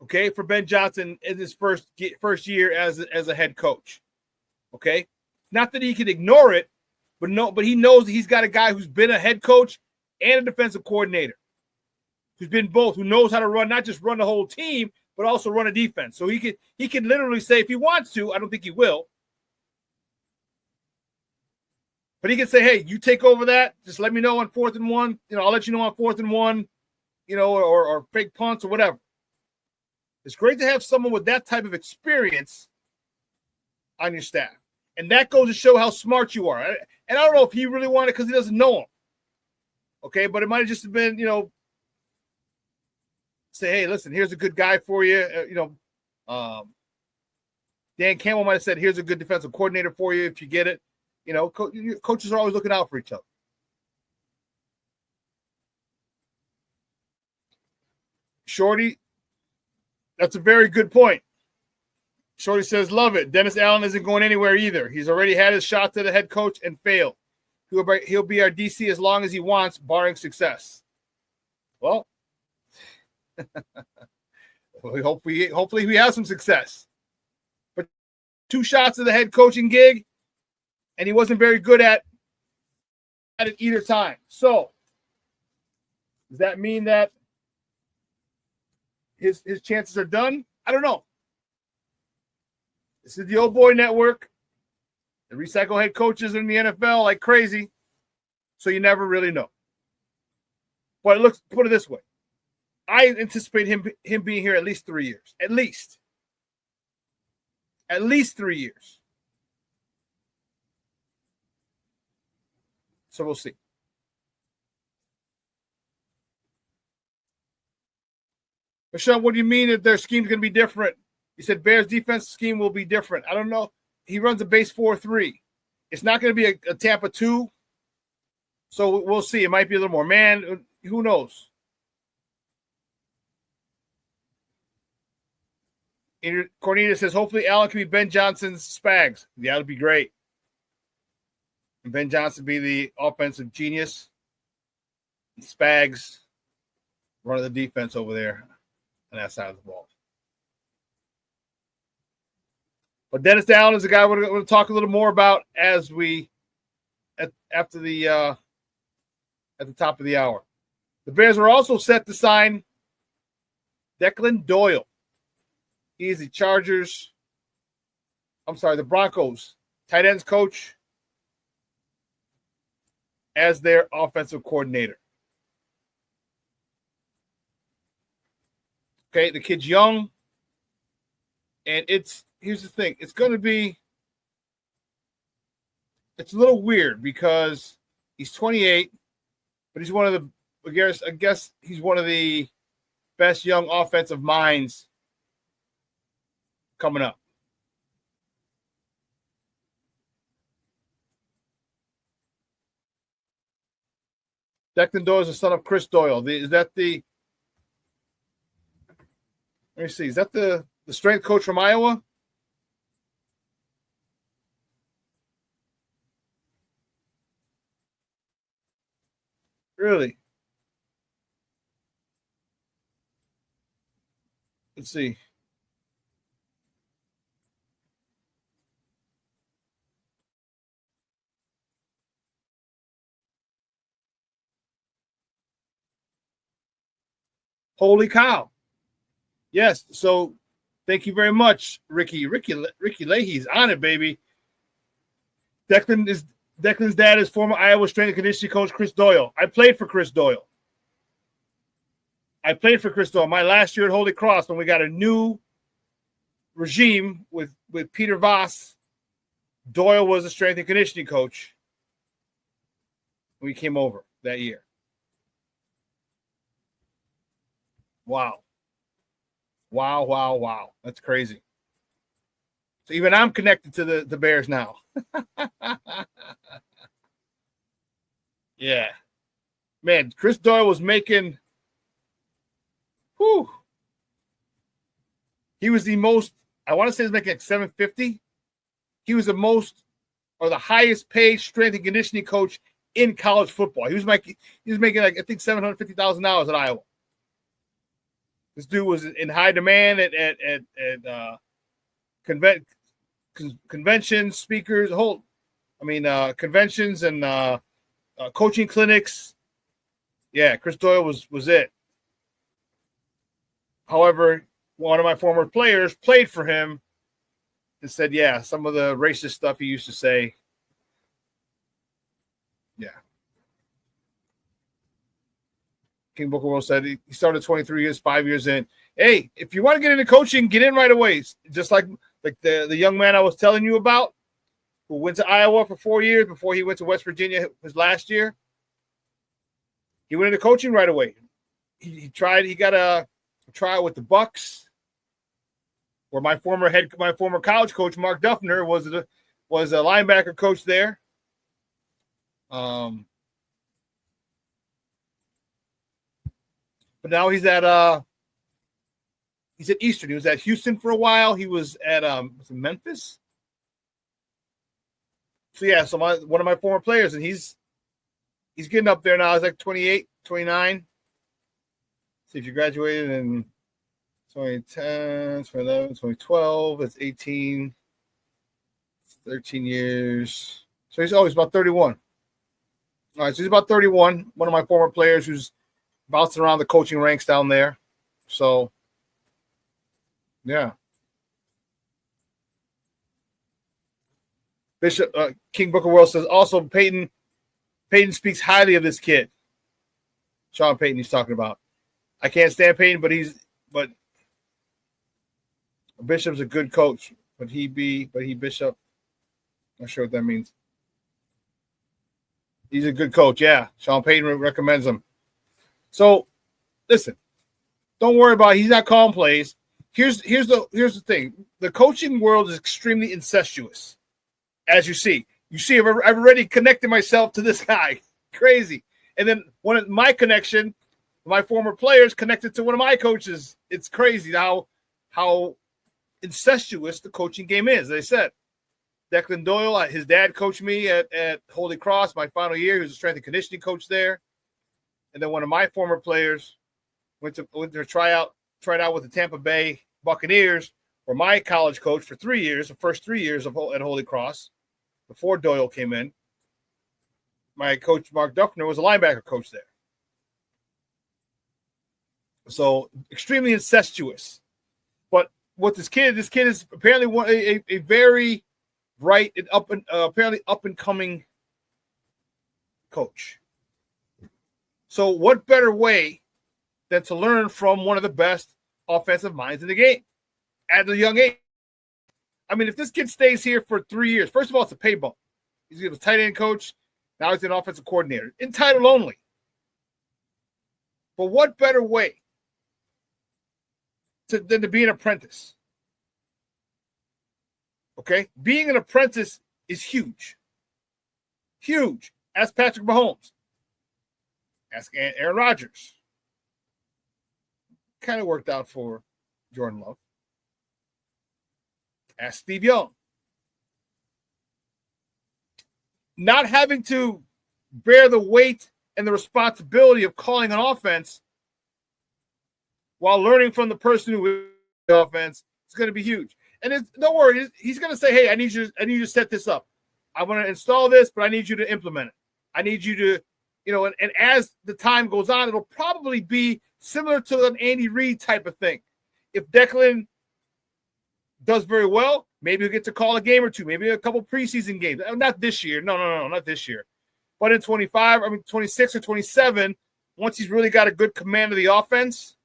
okay, for Ben Johnson in his first year as a head coach, okay? Not that he can ignore it, but he knows he's got a guy who's been a head coach and a defensive coordinator, who's been both, who knows how to run, not just run the whole team, but also run a defense. So he can literally say, if he wants to, I don't think he will, but he can say, hey, you take over that. Just let me know on 4th and 1. I'll let you know on 4th and 1, or fake punts or whatever. It's great to have someone with that type of experience on your staff. And that goes to show how smart you are. And I don't know if he really wanted it because he doesn't know him. Okay, but it might have just been, say, hey, listen, here's a good guy for you. Dan Campbell might have said, here's a good defensive coordinator for you if you get it. Coaches are always looking out for each other. Shorty, that's a very good point. Shorty says, love it. Dennis Allen isn't going anywhere either. He's already had his shot to the head coach and failed. He'll be our DC as long as he wants, barring success. Well, hopefully we have some success. But 2 shots to the head coaching gig, and he wasn't very good at it either time. So does that mean that his chances are done? I don't know. This is the Old Boy Network. They recycle head coaches in the NFL like crazy, so you never really know. But put it this way. I anticipate him being here at least 3 years. At least 3 years. So we'll see. But Shawn, what do you mean that their scheme's going to be different? You said Bears' defense scheme will be different. I don't know. He runs a base 4-3. It's not going to be a Tampa 2. So we'll see. It might be a little more man. Who knows? Cornita says, hopefully Allen can be Ben Johnson's Spags. Yeah, that would be great. And Ben Johnson be the offensive genius. And Spags running the defense over there on that side of the ball. But Dennis Allen is a guy we're going to talk a little more about as we at the top of the hour. The Bears are also set to sign Declan Doyle. He is the the Broncos tight ends coach as their offensive coordinator. Okay, the kid's young, and here's the thing. It's a little weird because he's 28, but he's one of the, I guess he's one of the best young offensive minds coming up. Declan Doyle is the son of Chris Doyle. Is that the? Let me see. Is that the strength coach from Iowa? Really? Let's see. Holy cow. Yes. So thank you very much, Ricky. Ricky Leahy's on it, baby. Declan's dad is former Iowa strength and conditioning coach Chris Doyle. I played for Chris Doyle. My last year at Holy Cross when we got a new regime with Peter Voss. Doyle was a strength and conditioning coach when we came over that year. Wow. That's crazy. So even I'm connected to the Bears now. Yeah. Man, Chris Doyle was making he was the most, I want to say he was making like $750. He was the most or the highest paid strength and conditioning coach in college football. He was making like I think $750,000 at Iowa. This dude was in high demand at conventions, speakers, conventions and coaching clinics. Yeah, Chris Doyle was it. However, one of my former players played for him and said, yeah, some of the racist stuff he used to say. Yeah. King Booker Will said he started 23 years, 5 years in. Hey, if you want to get into coaching, get in right away. Just like the young man I was telling you about who went to Iowa for 4 years before he went to West Virginia his last year. He went into coaching right away. He got a trial with the Bucks, where my former college coach Mark Duffner was a linebacker coach there. But now he's at Eastern. He was at Houston for a while. He was at Memphis. So yeah, one of my former players, and he's getting up there now. He's like 28, 29. See if you graduated in 2010, 2011, 2012. That's 18, 13 years. So he's about 31. All right, so he's about 31. One of my former players who's bouncing around the coaching ranks down there. So, yeah. Bishop King Booker World says also Peyton speaks highly of this kid. Sean Payton he's talking about. I can't stand Peyton, but Bishop's a good coach. But he Bishop. Not sure what that means. He's a good coach, yeah. Sean Payton recommends him. So, listen, don't worry about it. He's not calling plays. Here's the thing. The coaching world is extremely incestuous, as you see. You see, I've already connected myself to this guy. Crazy. And then one of my connection, my former players connected to one of my coaches. It's crazy how incestuous the coaching game is. As I said, Declan Doyle, his dad coached me at Holy Cross my final year. He was a strength and conditioning coach there. And then one of my former players went to try out with the Tampa Bay Buccaneers, or my college coach for 3 years, the first 3 years at Holy Cross, before Doyle came in. My coach, Mark Duffner, was a linebacker coach there. So extremely incestuous. But what this kid is apparently a very bright and apparently up and coming coach. So what better way than to learn from one of the best offensive minds in the game at a young age? I mean, if this kid stays here for 3 years, first of all, it's a pay bump. He's a tight end coach. Now he's an offensive coordinator. Entitled only. But what better way than to be an apprentice? Okay? Being an apprentice is huge. Huge. Ask Patrick Mahomes. Ask Aaron Rodgers. Kind of worked out for Jordan Love. Ask Steve Young. Not having to bear the weight and the responsibility of calling an offense while learning from the person who is the offense is going to be huge. And don't worry, he's going to say, hey, I need you to set this up. I want to install this, but I need you to implement it. I need you to, and as the time goes on, it'll probably be similar to an Andy Reid type of thing. If Declan does very well, maybe he'll get to call a game or two, maybe a couple preseason games. Not this year. No, not this year. But in 26 or 27, once he's really got a good command of the offense,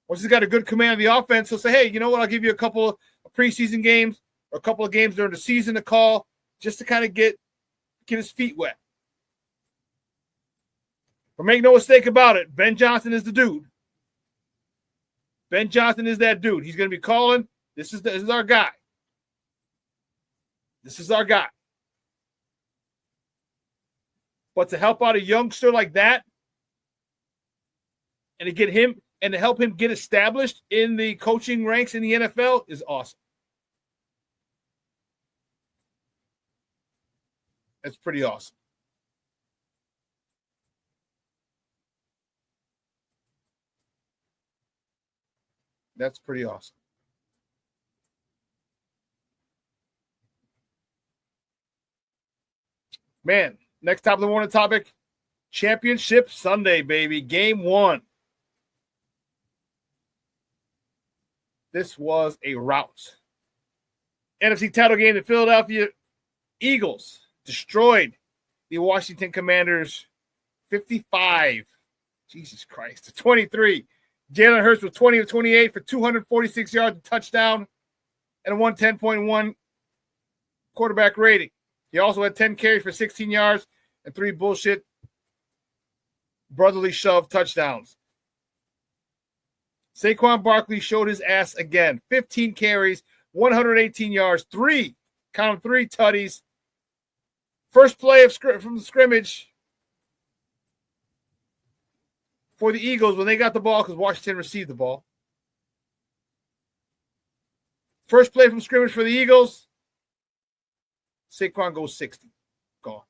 he'll say, hey, you know what? I'll give you a couple of preseason games or a couple of games during the season to call just to kind of get his feet wet. But make no mistake about it, Ben Johnson is the dude. Ben Johnson is that dude. He's going to be calling. This is our guy. This is our guy. But to help out a youngster like that and to help him get established in the coaching ranks in the NFL is awesome. That's pretty awesome. That's pretty awesome. Man, next top of the morning topic, Championship Sunday, baby. Game 1. This was a rout. NFC title game, the Philadelphia Eagles destroyed the Washington Commanders 55. Jesus Christ. To 23. Jalen Hurts was 20 of 28 for 246 yards, a touchdown, and a 110.1 quarterback rating. He also had 10 carries for 16 yards and 3 bullshit brotherly shove touchdowns. Saquon Barkley showed his ass again. 15 carries, 118 yards, 3 tutties. First play from the scrimmage for the Eagles when they got the ball because Washington received the ball. First play from scrimmage for the Eagles. Saquon goes 60. Gone.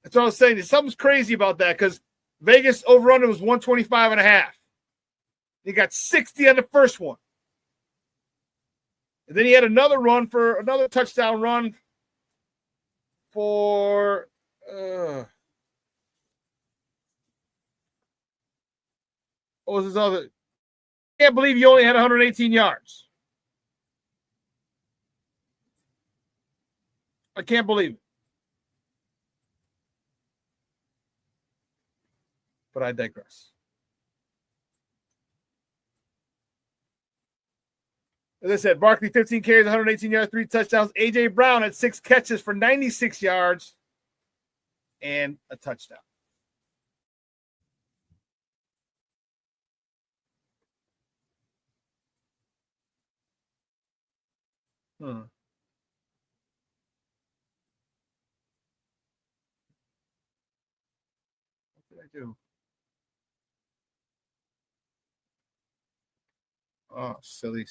That's what I was saying. Something's crazy about that because Vegas over-under was 125.5. He got 60 on the first one. And then he had another touchdown run for what was his other? I can't believe he only had 118 yards. I can't believe it. But I digress. As I said, Barkley 15 carries, 118 yards, 3 touchdowns. A.J. Brown had 6 catches for 96 yards and a touchdown. What did I do? Oh, silly.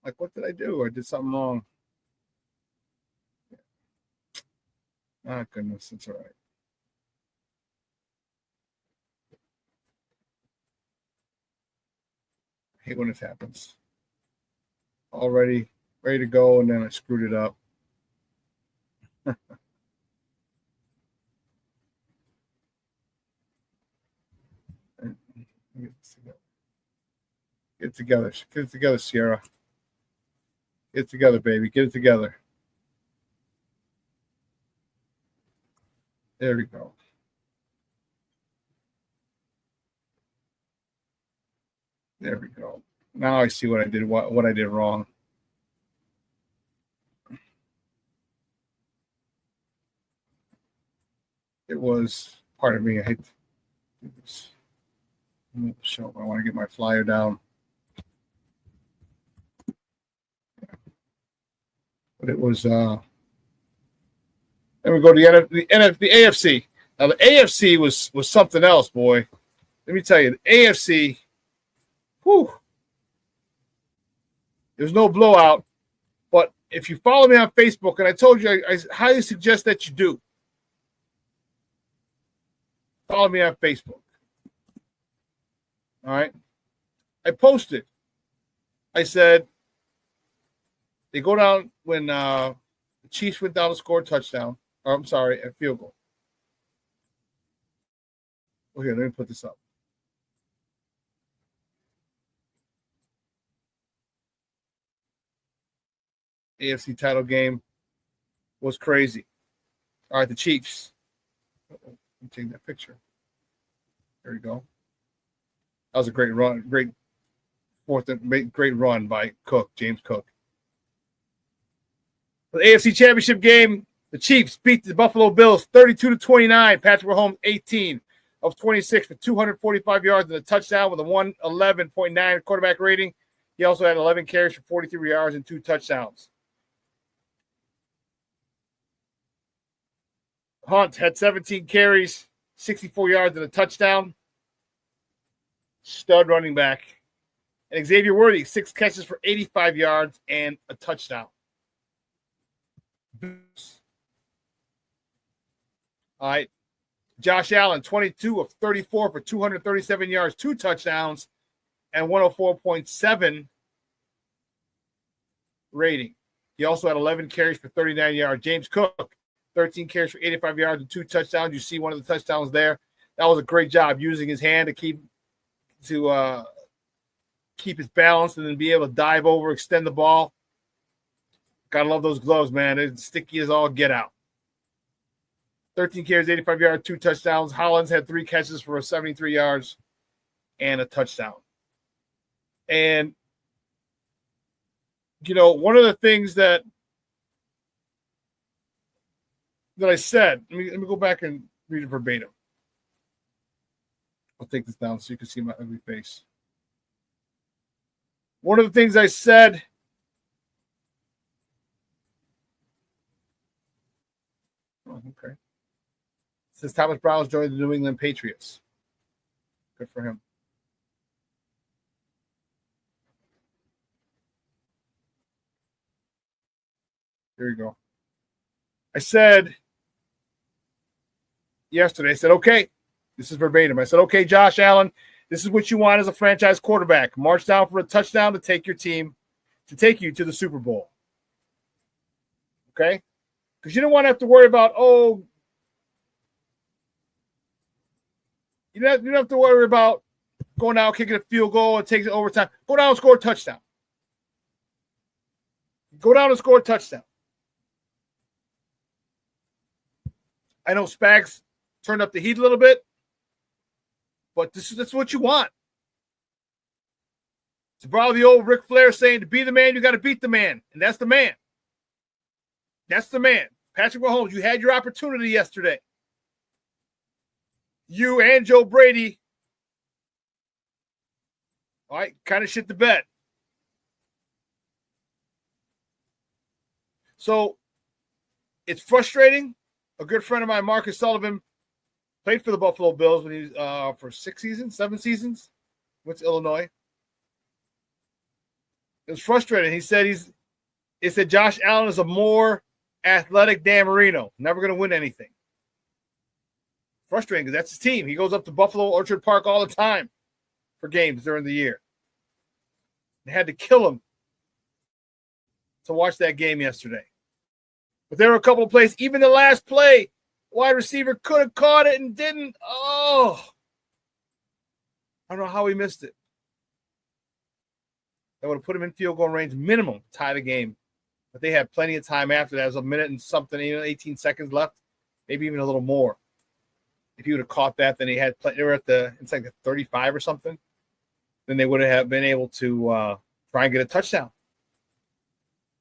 Like, what did I do? I did something wrong. Oh, goodness. It's all right. I hate when this happens. Already ready to go, and then I screwed it up. Get it together. Get it together, Sierra. Get it together, baby. Get it together. There we go. There we go. Now I see what I did. What I did wrong. It was part of me. I hate this. So I want to get my flyer down. But it was then we go to the AFC. Now the AFC was something else, boy. Let me tell you, the AFC, whew. There's no blowout. But if you follow me on Facebook, and I told you I highly suggest that you do. Follow me on Facebook. All right. I posted. I said they go down when the Chiefs went down to score a touchdown. Or I'm sorry, a field goal. Well, here, let me put this up. AFC title game was crazy. All right, the Chiefs. Let me take that picture. There you go. That was a great run, great run by Cook, James Cook. For the AFC Championship game, the Chiefs beat the Buffalo Bills 32-29. Patrick Mahomes 18 of 26 for 245 yards and a touchdown with a 111.9 quarterback rating. He also had 11 carries for 43 yards and 2 touchdowns. Hunt had 17 carries, 64 yards and a touchdown. Stud running back. And Xavier Worthy, 6 catches for 85 yards and a touchdown. All right. Josh Allen, 22 of 34 for 237 yards, 2 touchdowns, and 104.7 rating. He also had 11 carries for 39 yards. James Cook, 13 carries for 85 yards and 2 touchdowns. You see one of the touchdowns there. That was a great job using his hand to keep his balance and then be able to dive over, extend the ball. Gotta love those gloves, man. They're sticky as all get out. 13 carries, 85 yards, 2 touchdowns. Hollins had 3 catches for 73 yards and a touchdown. And, you know, one of the things that I said, let me go back and read it verbatim. I'll take this down so you can see my ugly face. One of the things I said okay. It says Thomas Brown's joined the New England Patriots. Good for him. Here you go. I said yesterday, I said, okay, this is verbatim. I said, okay, Josh Allen, this is what you want as a franchise quarterback. March down for a touchdown to take your team, to take you to the Super Bowl. Okay? Because you don't want to have to worry about, you don't have to worry about going out, kicking a field goal, and taking it overtime. Go down and score a touchdown. Go down and score a touchdown. I know Spags turned up the heat a little bit, but that's what you want. To borrow the old Ric Flair saying, to be the man, you got to beat the man. And that's the man. That's the man. Patrick Mahomes, you had your opportunity yesterday. You and Joe Brady, all right, kind of shit the bed. So it's frustrating. A good friend of mine, Marcus Sullivan, played for the Buffalo Bills when he was for 7 seasons. Went to Illinois. It was frustrating. He said Josh Allen is a more athletic Dan Marino. Never going to win anything. Frustrating because that's his team. He goes up to Buffalo Orchard Park all the time for games during the year. They had to kill him to watch that game yesterday. But there were a couple of plays. Even the last play, wide receiver could have caught it and didn't. Oh, I don't know how he missed it. That would have put him in field goal range minimum to tie the game. But they had plenty of time after that. It was a minute and something, 18 seconds left, maybe even a little more. If he would have caught that, then they were at it's like the 35 or something. Then they would have been able to try and get a touchdown.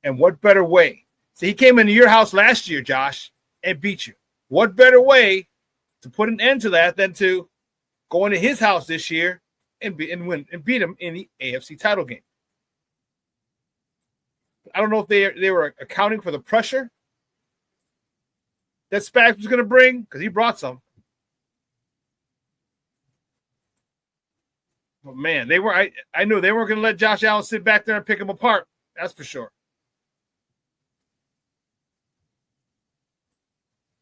And what better way? See, he came into your house last year, Josh, and beat you. What better way to put an end to that than to go into his house this year and beat them in the AFC title game. I don't know if they were accounting for the pressure that Spags was going to bring, because he brought some. But man, I knew they weren't going to let Josh Allen sit back there and pick him apart. That's for sure.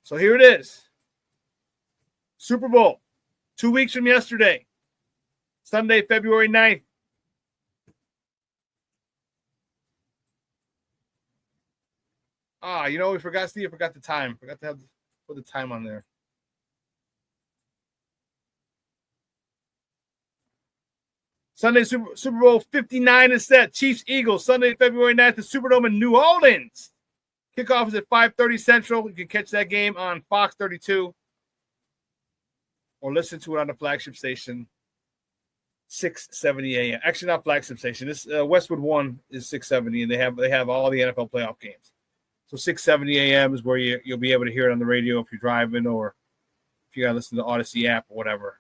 So here it is. Super Bowl, 2 weeks from yesterday, Sunday, February 9th. We forgot the time. Forgot to put the time on there. Sunday, Super Bowl 59 is set. Chiefs, Eagles, Sunday, February 9th, the Superdome in New Orleans. Kickoff is at 5:30 Central. You can catch that game on Fox 32 or listen to it on the flagship station, 6:70 a.m. Actually, not flagship station. This Westwood One is 6:70, and they have all the NFL playoff games. So 6:70 a.m. is where you'll be able to hear it on the radio if you're driving, or if you got to listen to the Odyssey app or whatever.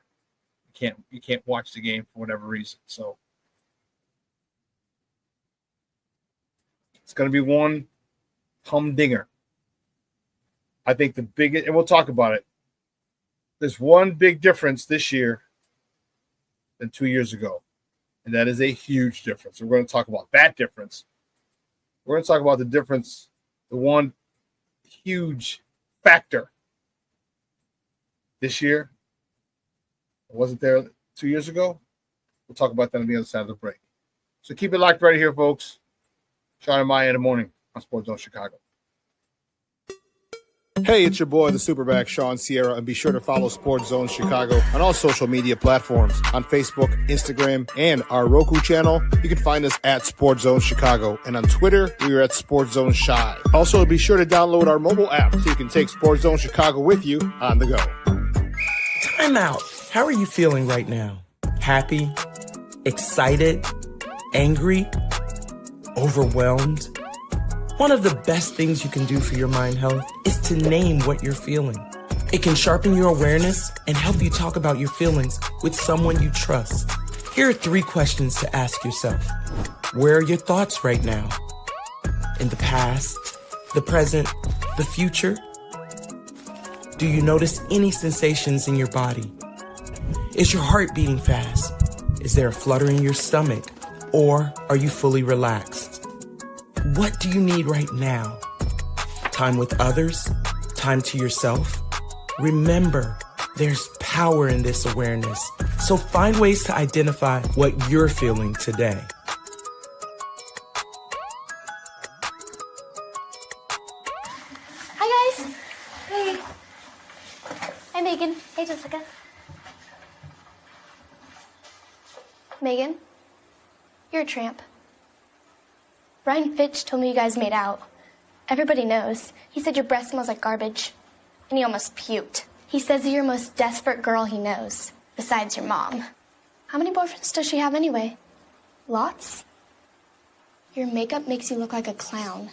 You can't watch the game for whatever reason. So it's going to be one humdinger. I think the biggest, and we'll talk about it. There's one big difference this year than 2 years ago, and that is a huge difference. We're going to talk about that difference. We're going to talk about the difference, the one huge factor this year. It wasn't there 2 years ago. We'll talk about that on the other side of the break. So keep it locked right here, folks. Shawn and Maya in the morning on Sports Zone Chicago. Hey, it's your boy, the Superback, Shawn Sierra, and be sure to follow Sports Zone Chicago on all social media platforms, on Facebook, Instagram, and our Roku channel. You can find us at Sports Zone Chicago, and on Twitter, we are at Sports Zone Shy. Also, be sure to download our mobile app so you can take Sports Zone Chicago with you on the go. Time out. How are you feeling right now? Happy? Excited? Angry? Overwhelmed? One of the best things you can do for your mind health is to name what you're feeling. It can sharpen your awareness and help you talk about your feelings with someone you trust. Here are 3 questions to ask yourself. Where are your thoughts right now? In the past, the present, the future? Do you notice any sensations in your body? Is your heart beating fast? Is there a flutter in your stomach? Or are you fully relaxed? What do you need right now? Time with others? Time to yourself? Remember, there's power in this awareness. So find ways to identify what you're feeling today. Hi, guys. Hey. Hi, Megan. Hey, Jessica. Megan, you're a tramp. Brian Fitch told me you guys made out. Everybody knows. He said your breath smells like garbage. And he almost puked. He says you're the most desperate girl he knows, besides your mom. How many boyfriends does she have anyway? Lots? Your makeup makes you look like a clown.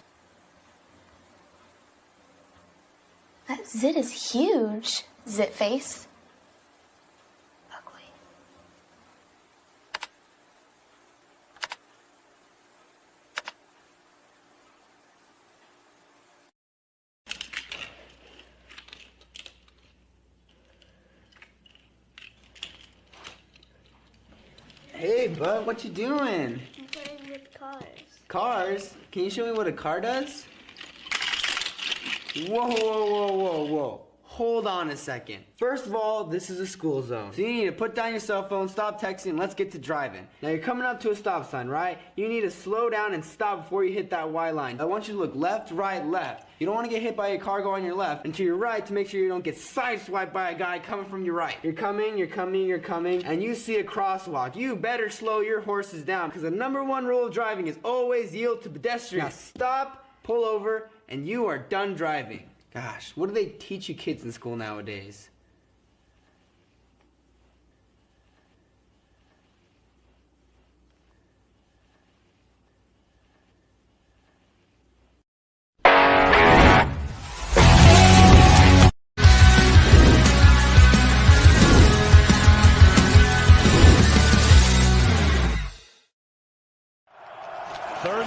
That zit is huge, zit face. Hey, bud, what you doing? I'm playing with cars. Cars? Can you show me what a car does? Whoa, whoa, whoa, whoa, whoa. Hold on a second. First of all, this is a school zone. So you need to put down your cell phone, stop texting, and let's get to driving. Now you're coming up to a stop sign, right? You need to slow down and stop before you hit that Y line. I want you to look left, right, left. You don't want to get hit by a car going on your left, and to your right to make sure you don't get sideswiped by a guy coming from your right. You're coming, and you see a crosswalk. You better slow your horses down, because the #1 rule of driving is always yield to pedestrians. Now stop, pull over, and you are done driving. Gosh, what do they teach you kids in school nowadays?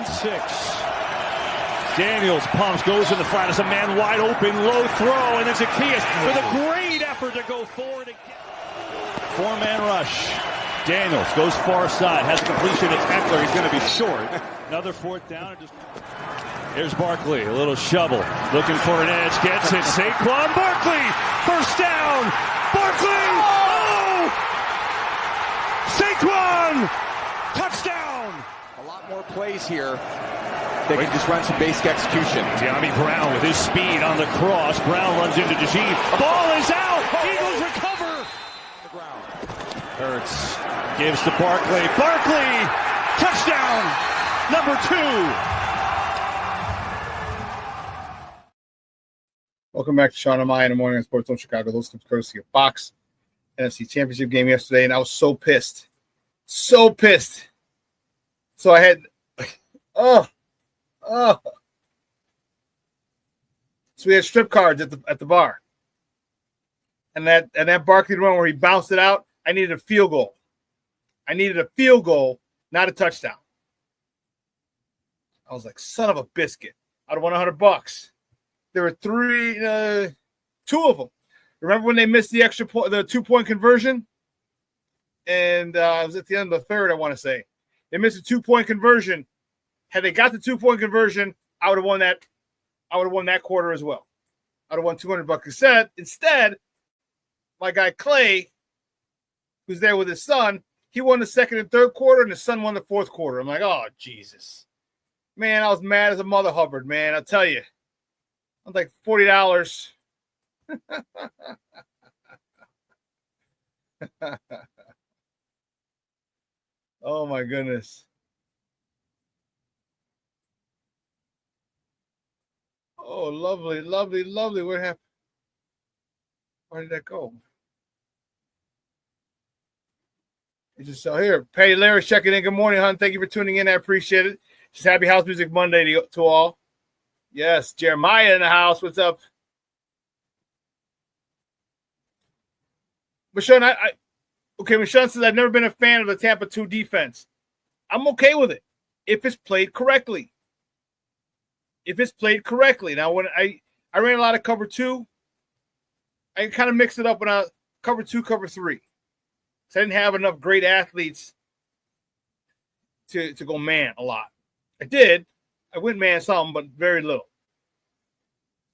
1-6. Daniels pumps, goes in the flat. As a man wide open, low throw, and then Zacchaeus with a great effort to go forward again. Four-man rush. Daniels goes far side, has a completion to Eckler. He's going to be short. Another fourth down. Here's Barkley, a little shovel, looking for an edge, gets it. Saquon Barkley, first down. Barkley, oh! Saquon, touchdown. A lot more plays here. They can just run some basic execution. De'Ami Brown with his speed on the cross. Brown runs into DeJean. Ball is out. Eagles recover. Hurts gives to Barkley. Barkley, touchdown, number 2. Welcome back to Shawn and Maya in the morning on Sports Zone Chicago. Those clips courtesy of Fox. NFC Championship game yesterday, and I was so pissed. So pissed. So I had, So we had strip cards at the bar. And that Barkley run where he bounced it out, I needed a field goal. I needed a field goal, not a touchdown. I was like, son of a biscuit. I'd have won $100. There were two of them. Remember when they missed the extra point, the 2-point conversion? And it was at the end of the third, I want to say. They missed a 2-point conversion. Had they got the 2-point conversion, I would have won that. I would have won that quarter as well. I would have won $200. Instead, my guy Clay, who's there with his son, he won the second and third quarter, and the son won the fourth quarter. I'm like, oh, Jesus. Man, I was mad as a mother Hubbard, man. I'll tell you. I'm like $40. Oh, my goodness. Oh, lovely, lovely, lovely. What happened? Where did that go? It's just so here. Patty Larry checking in. Good morning, hon. Thank you for tuning in. I appreciate it. Just happy House Music Monday to all. Yes, Jeremiah in the house. What's up? But Shawn, Sean says, I've never been a fan of the Tampa 2 defense. I'm okay with it if it's played correctly. Now, when I ran a lot of cover 2, I kind of mixed it up when I cover 2, cover 3. So I didn't have enough great athletes to go man a lot. I did. I went man some, but very little.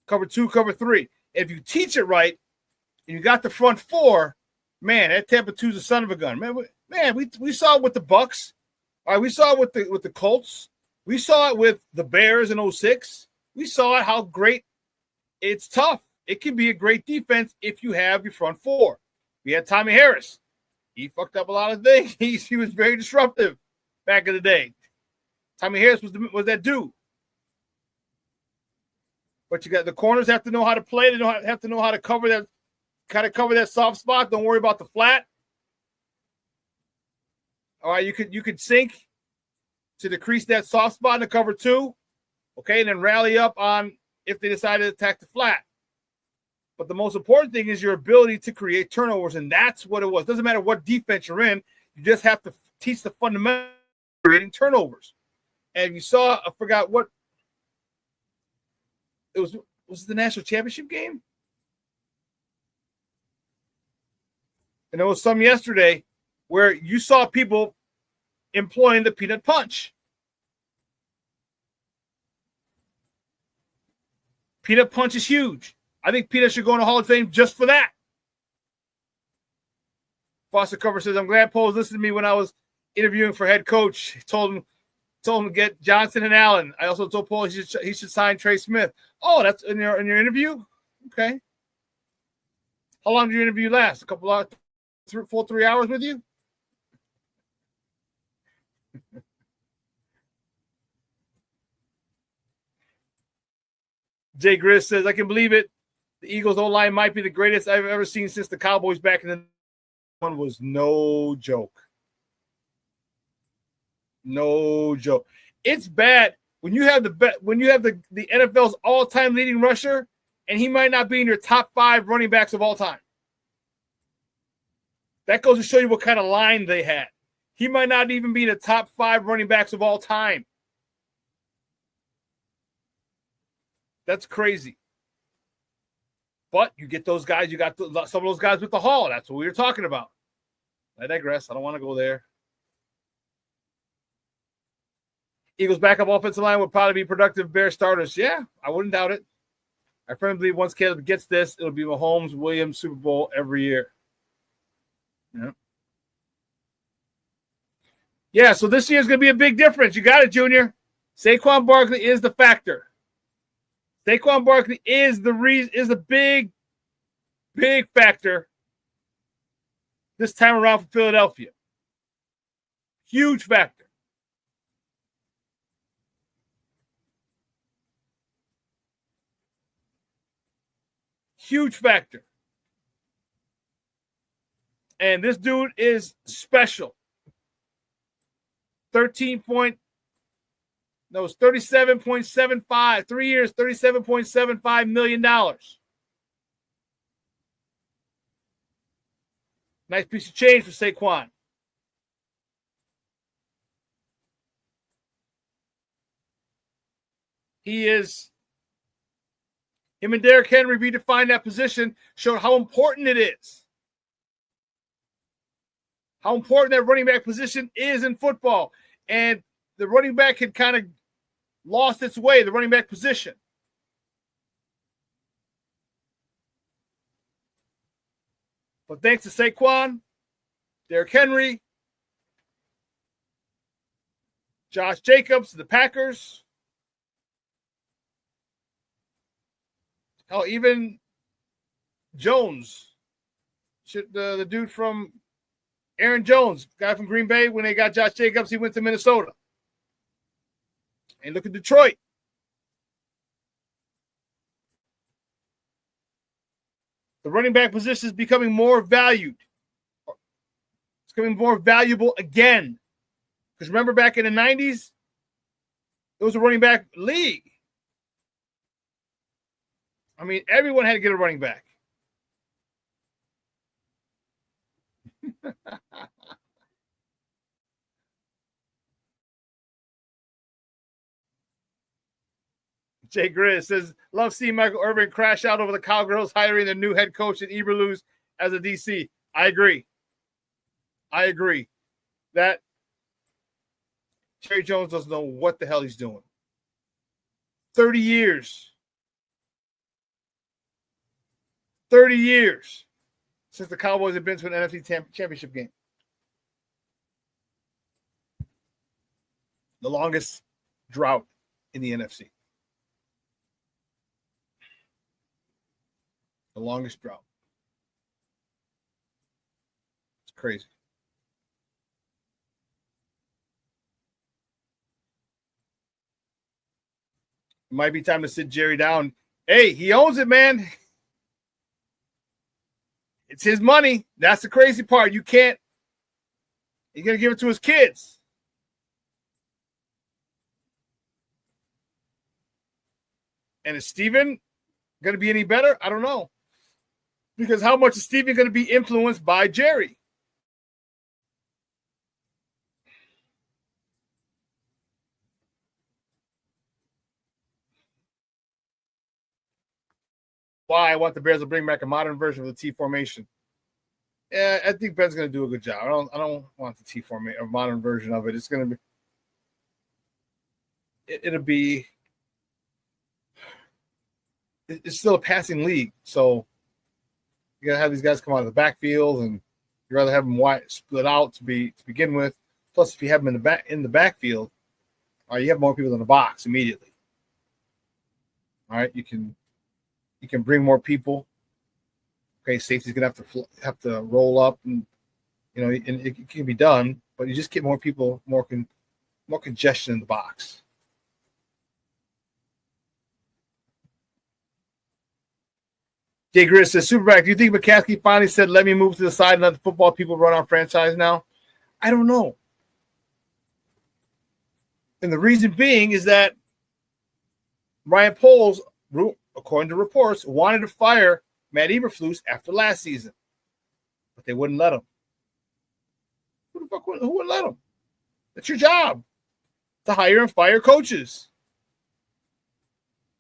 Cover 2, cover 3. If you teach it right and you got the front 4, man, that Tampa 2's a son of a gun. We saw it with the Bucks. All right, we saw it with the Colts. We saw it with the Bears in 2006. We saw it how great it's tough. It can be a great defense if you have your front 4. We had Tommy Harris. He fucked up a lot of things. He was very disruptive back in the day. Tommy Harris was that dude. But you got the corners have to know how to play. They have to know how to cover that soft spot. Don't worry about the flat. All right, you could sink to decrease that soft spot in the cover 2. Okay, and then rally up on if they decide to attack the flat. But the most important thing is your ability to create turnovers, and that's what it was. Doesn't matter what defense you're in. You just have to teach the fundamentals of creating turnovers. And you saw, I forgot what it was. Was it the national championship game? And there was some yesterday where you saw people employing the peanut punch. Peanut punch is huge. I think Peanut should go in the Hall of Fame just for that. Foster Cover says, I'm glad Poles listened to me when I was interviewing for head coach. Told him to get Johnson and Allen. I also told Paul he should sign Trey Smith. Oh, that's in your interview? Okay. How long did your interview last? A couple of 3 hours with you? Jay Grizz says, I can believe it. The Eagles O-line might be the greatest I've ever seen since the Cowboys back in the one was no joke. No joke. It's bad when you have the NFL's all-time leading rusher, and he might not be in your top 5 running backs of all time. That goes to show you what kind of line they had. He might not even be in the top 5 running backs of all time. That's crazy. But you get those guys. You got some of those guys with the haul. That's what we were talking about. I digress. I don't want to go there. Eagles' backup offensive line would probably be productive Bears starters. Yeah, I wouldn't doubt it. I firmly believe once Caleb gets this, it'll be Mahomes, Williams, Super Bowl every year. Yeah. Yeah, so this year's going to be a big difference. You got it, Junior. Saquon Barkley is the factor. Saquon Barkley is the big factor this time around for Philadelphia. Huge factor. Huge factor. And this dude is special. 37.75, 3 years, $37.75 million. Nice piece of change for Saquon. Him and Derrick Henry redefined that position, showed how important it is. How important that running back position is in football. And the running back had kind of lost its way, the running back position. But thanks to Saquon, Derrick Henry, Josh Jacobs, the Packers, hell, even Jones, the dude from Aaron Jones, guy from Green Bay, when they got Josh Jacobs, he went to Minnesota. And look at Detroit. The running back position is becoming more valued. It's becoming more valuable again. Because remember back in the 90s, it was a running back league. I mean, everyone had to get a running back. Jay Grizz says, love seeing Michael Irvin crash out over the Cowgirls hiring their new head coach in Eberflus as a DC. I agree. That Jerry Jones doesn't know what the hell he's doing. 30 years. 30 years since the Cowboys have been to an NFC championship game. The longest drought in the NFC. The longest drought. It's crazy. It might be time to sit Jerry down. Hey, he owns it, man. It's his money. That's the crazy part. He's going to give it to his kids. And is Steven going to be any better? I don't know. Because how much is Steven going to be influenced by Jerry? Why I want the Bears to bring back a modern version of the T formation. Yeah, I think Ben's going to do a good job. I don't want the T formation, a modern version of it. It's going to be. It's still a passing league, so you got to have these guys come out of the backfield, and you'd rather have them wide split out to begin with. Plus, if you have them in the backfield, you have more people in the box immediately. All right, you can bring more people. Okay, safety's gonna have to roll up, and and it can be done, but you just get more people, more congestion in the box. Jay Grizz says, SuperBack, do you think McCaskey finally said, let me move to the side and let the football people run our franchise now? I don't know. And the reason being is that Ryan Poles, according to reports, wanted to fire Matt Eberflus after last season. But they wouldn't let him. Who wouldn't let him? That's your job, to hire and fire coaches.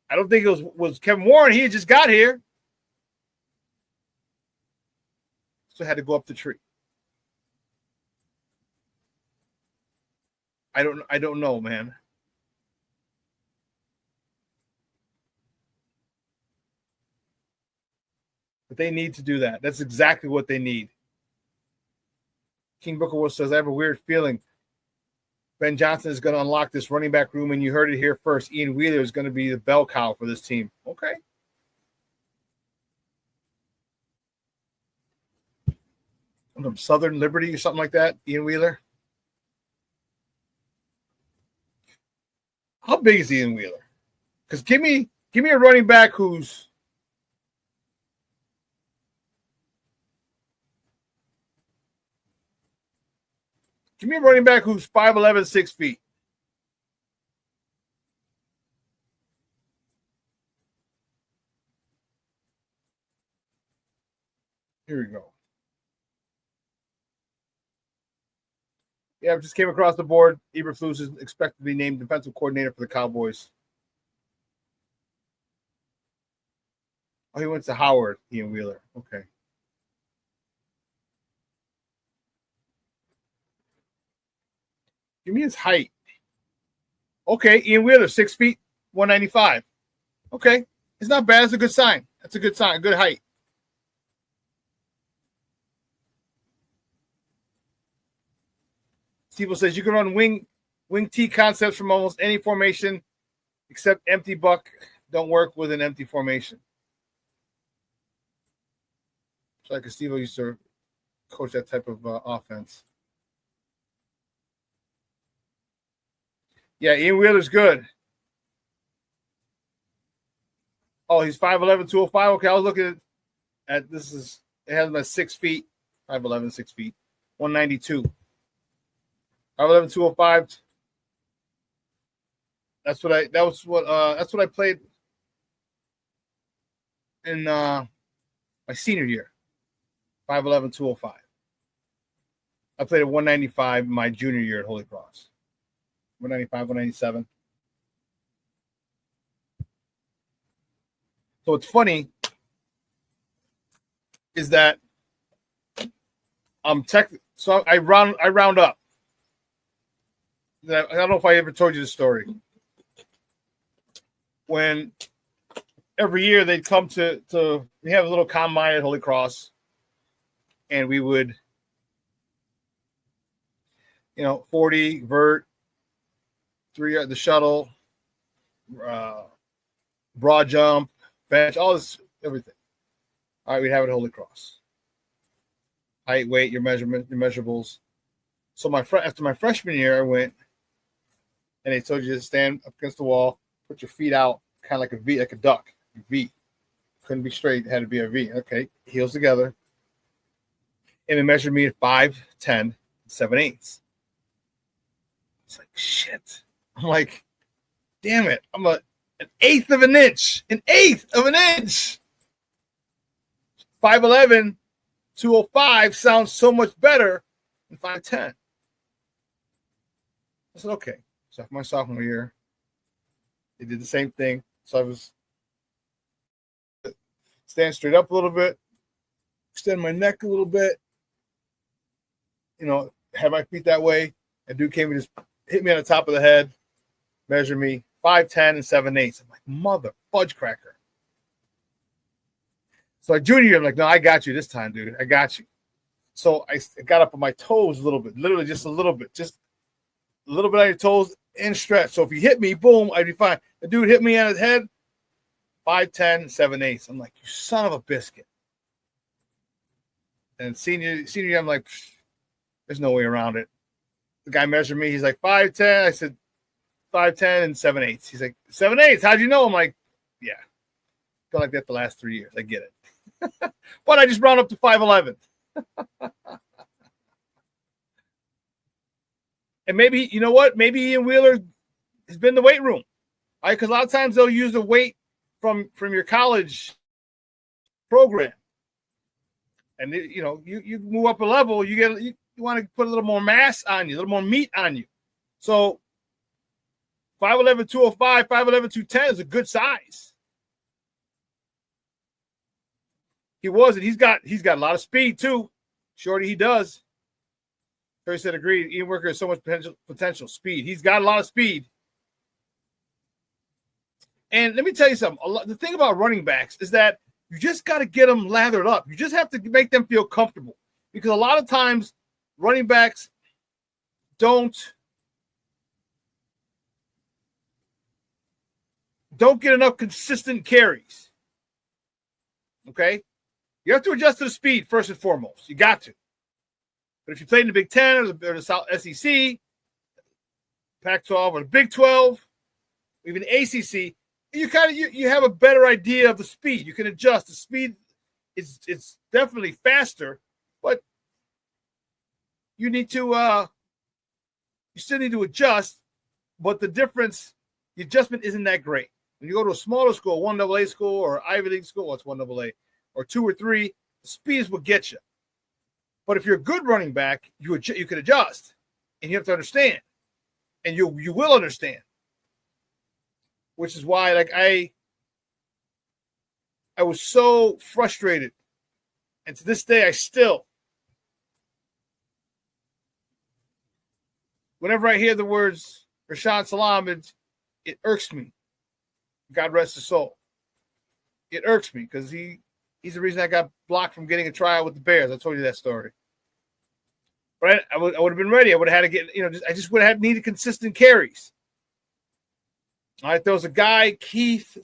I don't think it was Kevin Warren. He had just got here. So I had to go up the tree. I don't know, man. But they need to do that. That's exactly what they need. King Booker says, I have a weird feeling Ben Johnson is going to unlock this running back room, and you heard it here first. Ian Wheeler is going to be the bell cow for this team. Okay. From Southern Liberty or something like that, Ian Wheeler. How big is Ian Wheeler? Because give me a running back who's Give me a running back who's 5'11", 6 feet. Here we go. Yeah, I just came across the board. Eberflus is expected to be named defensive coordinator for the Cowboys. Oh, he went to Howard, Ian Wheeler. Okay. Give me his height. Okay, Ian Wheeler, 6 feet, 195. Okay, it's not bad. It's a good sign. That's a good sign. Good height. Steve says you can run wing T concepts from almost any formation except empty buck. Don't work with an empty formation. So like Steve used to coach that type of offense. Yeah, Ian Wheeler's good. Oh, he's 5'11", 205. Okay, I was looking at this is it has him at 6 feet, 5'11", 6 feet, 192. 5'11", 205. That's what I played in my senior year. 5'11", 205. I played at 195 my junior year at Holy Cross. 195, 197. So what's funny is that so I round up. I don't know if I ever told you the story. When every year they'd come to we have a little combine at Holy Cross, and we would 40 vert, 3 the shuttle, broad jump, bench, all this, everything. All right, we'd have it at Holy Cross. Height, weight, your measurables. So after my freshman year, I went, and they told you to stand up against the wall, put your feet out, kind of like a V, like a duck, a V. Couldn't be straight, it had to be a V. Okay, heels together. And they measured me at 5'10", 7/8. It's like, shit. I'm like, damn it. I'm an eighth of an inch. An eighth of an inch. 5'11", 205 sounds so much better than 5'10". I said, okay. So after my sophomore year, they did the same thing. So I was stand straight up a little bit, extend my neck a little bit, have my feet that way. A dude came and just hit me on the top of the head, measure me, 5'10" and 7/8. I'm like, mother fudge cracker. So I junior year, I'm like, no, I got you this time, dude. I got you. So I got up on my toes a little bit, literally just a little bit, just a little bit on your toes and stretch. So if you hit me, boom, I'd be fine. The dude hit me on his head, 5'10", 7/8. I'm like, you son of a biscuit. And senior year, I'm like, there's no way around it. The guy measured me. He's like 5'10". I said 5'10" and 7/8. He's like 7/8. How'd you know? I'm like, yeah. Feel like that the last 3 years. I get it. But I just round up to 5'11". And maybe, you know what? Maybe Ian Wheeler has been in the weight room. Because a lot of times they'll use the weight from your college program. And, you move up a level, you want to put a little more mass on you, a little more meat on you. So 5'11", 205, 5'11", 210 is a good size. He was, and he's got a lot of speed too. Shorty, he does. Terry said agreed. Ian Worker has so much potential speed. He's got a lot of speed. And let me tell you something. The thing about running backs is that you just got to get them lathered up. You just have to make them feel comfortable. Because a lot of times running backs don't get enough consistent carries. Okay? You have to adjust to the speed first and foremost. You got to. But if you played in the Big Ten or the South SEC, Pac-12 or the Big 12, even the ACC, you have a better idea of the speed. You can adjust. The speed it's definitely faster, but you need to you still need to adjust. But the adjustment isn't that great. When you go to a smaller school, 1AA school or Ivy League school, what's 1AA, or 2 or 3, the speeds will get you. But if you're a good running back, you can adjust, and you have to understand, and you will understand. Which is why, like, I was so frustrated, and to this day, I still, whenever I hear the words Rashaan Salam, it irks me. God rest his soul. It irks me because he's the reason I got blocked from getting a tryout with the Bears. I told you that story. But I would have been ready. I would have had to get, I just would have needed consistent carries. All right, there was a guy, Keith,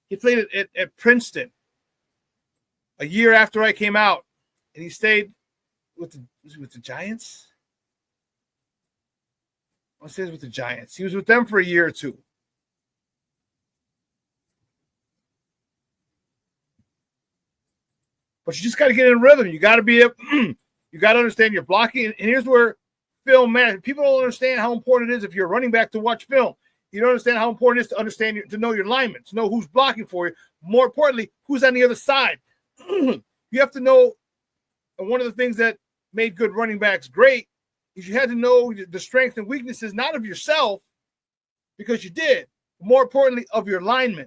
he played at Princeton a year after I came out, and he stayed with the Giants. I want to say it was with the Giants. He was with them for a year or two. But you just got to get in rhythm. You got to be you got to understand your blocking. And here's where film matters. People don't understand how important it is if you're a running back to watch film. You don't understand how important it is to understand to know your linemen, to know who's blocking for you. More importantly, who's on the other side. You have to know. And one of the things that made good running backs great is you had to know the strengths and weaknesses, not of yourself, because you did, but more importantly, of your linemen.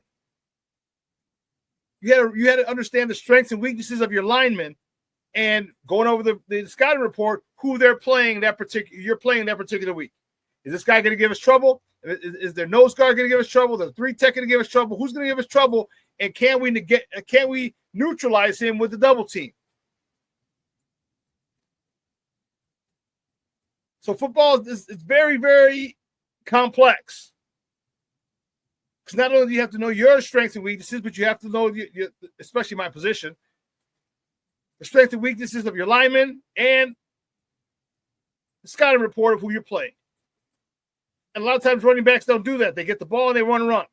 You had to understand the strengths and weaknesses of your linemen, and going over the scouting report, who you're playing that particular week. Is this guy going to give us trouble? Is their nose guard going to give us trouble? The 3 tech going to give us trouble? Who's going to give us trouble? And can we neutralize him with the double team? So football is very, very complex. Because not only do you have to know your strengths and weaknesses, but you have to know, especially my position, the strengths and weaknesses of your linemen and the scouting report of who you're playing. And a lot of times running backs don't do that. They get the ball and they run.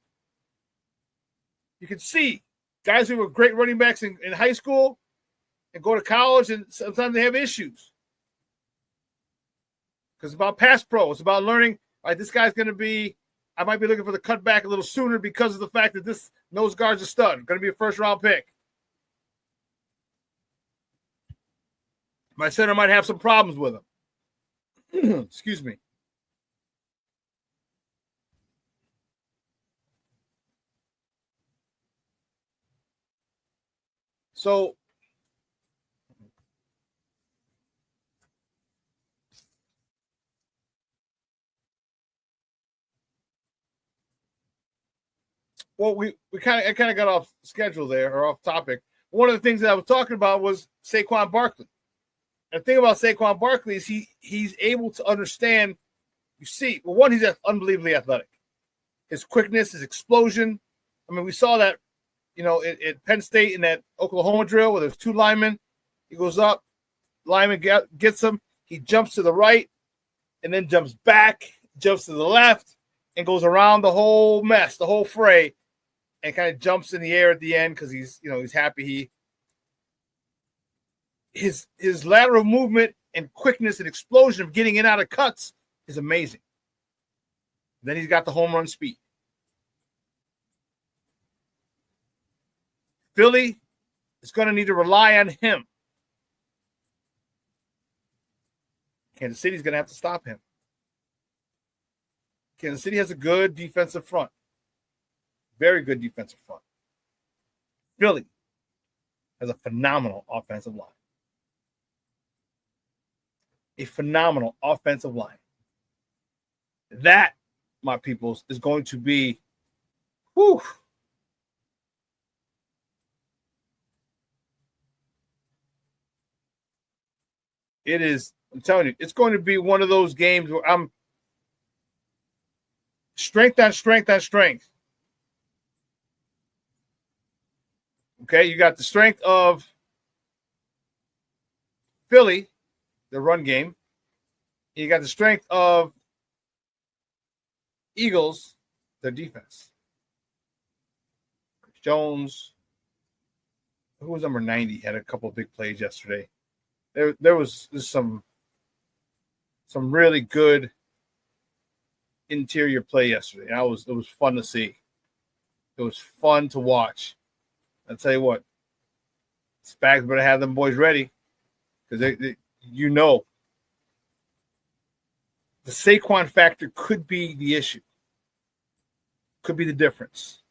You can see guys who were great running backs in high school and go to college, and sometimes they have issues. Because it's about pass pro. It's about learning, all right, this guy's going to be, I might be looking for the cutback a little sooner because of the fact that this nose guard's a stud. Going to be a first-round pick. My center might have some problems with him. Excuse me. So, well, I kind of got off schedule there, or off topic. One of the things that I was talking about was Saquon Barkley. And the thing about Saquon Barkley is he's able to understand. You see, well, one, he's unbelievably athletic. His quickness, his explosion. I mean, we saw that, at Penn State in that Oklahoma drill where there's 2 linemen. He goes up, lineman gets him. He jumps to the right and then jumps back, jumps to the left, and goes around the whole mess, the whole fray, and kind of jumps in the air at the end because he's happy. His lateral movement and quickness and explosion of getting in out of cuts is amazing. Then he's got the home run speed. Philly is going to need to rely on him. Kansas City's going to have to stop him. Kansas City has a good defensive front. Very good defensive front. Philly has a phenomenal offensive line. A phenomenal offensive line. That, my peoples, is going to be, whew. It is, I'm telling you, it's going to be one of those games where I'm strength on strength on strength. Okay, you got the strength of Philly, the run game. You got the strength of Eagles, their defense. Jones, who was number 90, had a couple of big plays yesterday. There was some really good interior play yesterday. It was fun to see. It was fun to watch. I'll tell you what, Spags better have them boys ready because the Saquon factor could be the issue. Could be the difference.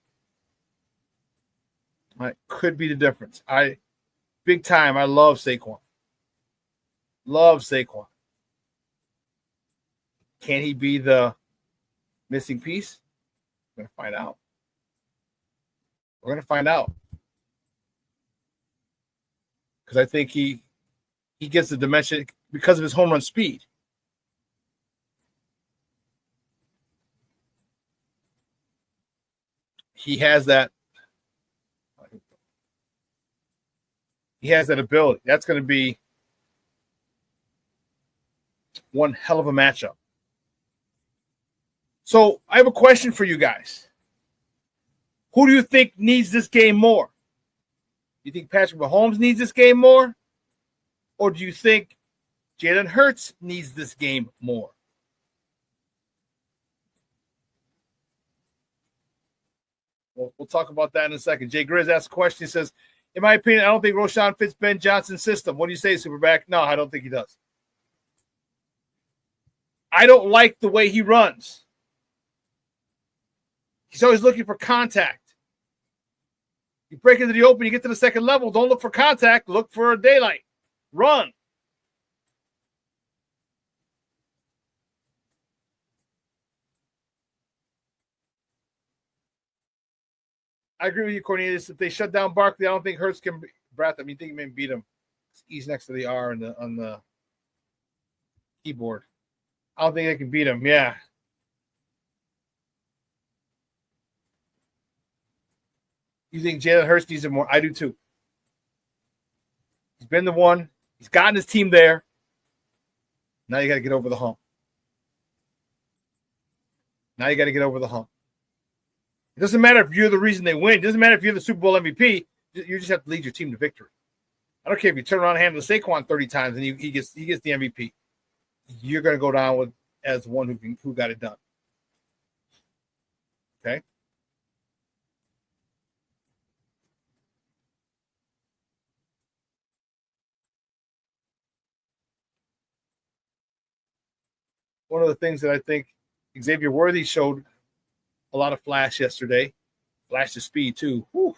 Right? Could be the difference. Big time. I love Saquon. Love Saquon. Can he be the missing piece? We're going to find out. We're going to find out. Because I think he gets the dimension because of his home run speed. He has that ability. That's going to be one hell of a matchup. So I have a question for you guys. Who do you think needs this game more? You think Patrick Mahomes needs this game more? Or do you think Jalen Hurts needs this game more? We'll talk about that in a second. Jay Grizz asked a question. He says, in my opinion, I don't think Roshan fits Ben Johnson's system. What do you say, Superback? No, I don't think he does. I don't like the way he runs. He's always looking for contact. You break into the open, you get to the second level. Don't look for contact. Look for daylight. Run. I agree with you, Cornelius. If they shut down Barkley, I don't think Hurts can Brath. I mean, think he may beat him. He's next to the R on the keyboard. I don't think they can beat him. Yeah. You think Jalen Hurts needs him more? I do too. He's been the one. He's gotten his team there. Now you got to get over the hump. Now you got to get over the hump. It doesn't matter if you're the reason they win. It doesn't matter if you're the Super Bowl MVP. You just have to lead your team to victory. I don't care if you turn around and handle Saquon 30 times and he gets the MVP. You're going to go down as the one who got it done. Okay? One of the things that I think Xavier Worthy showed a lot of flash yesterday. Flash of speed, too. Whew.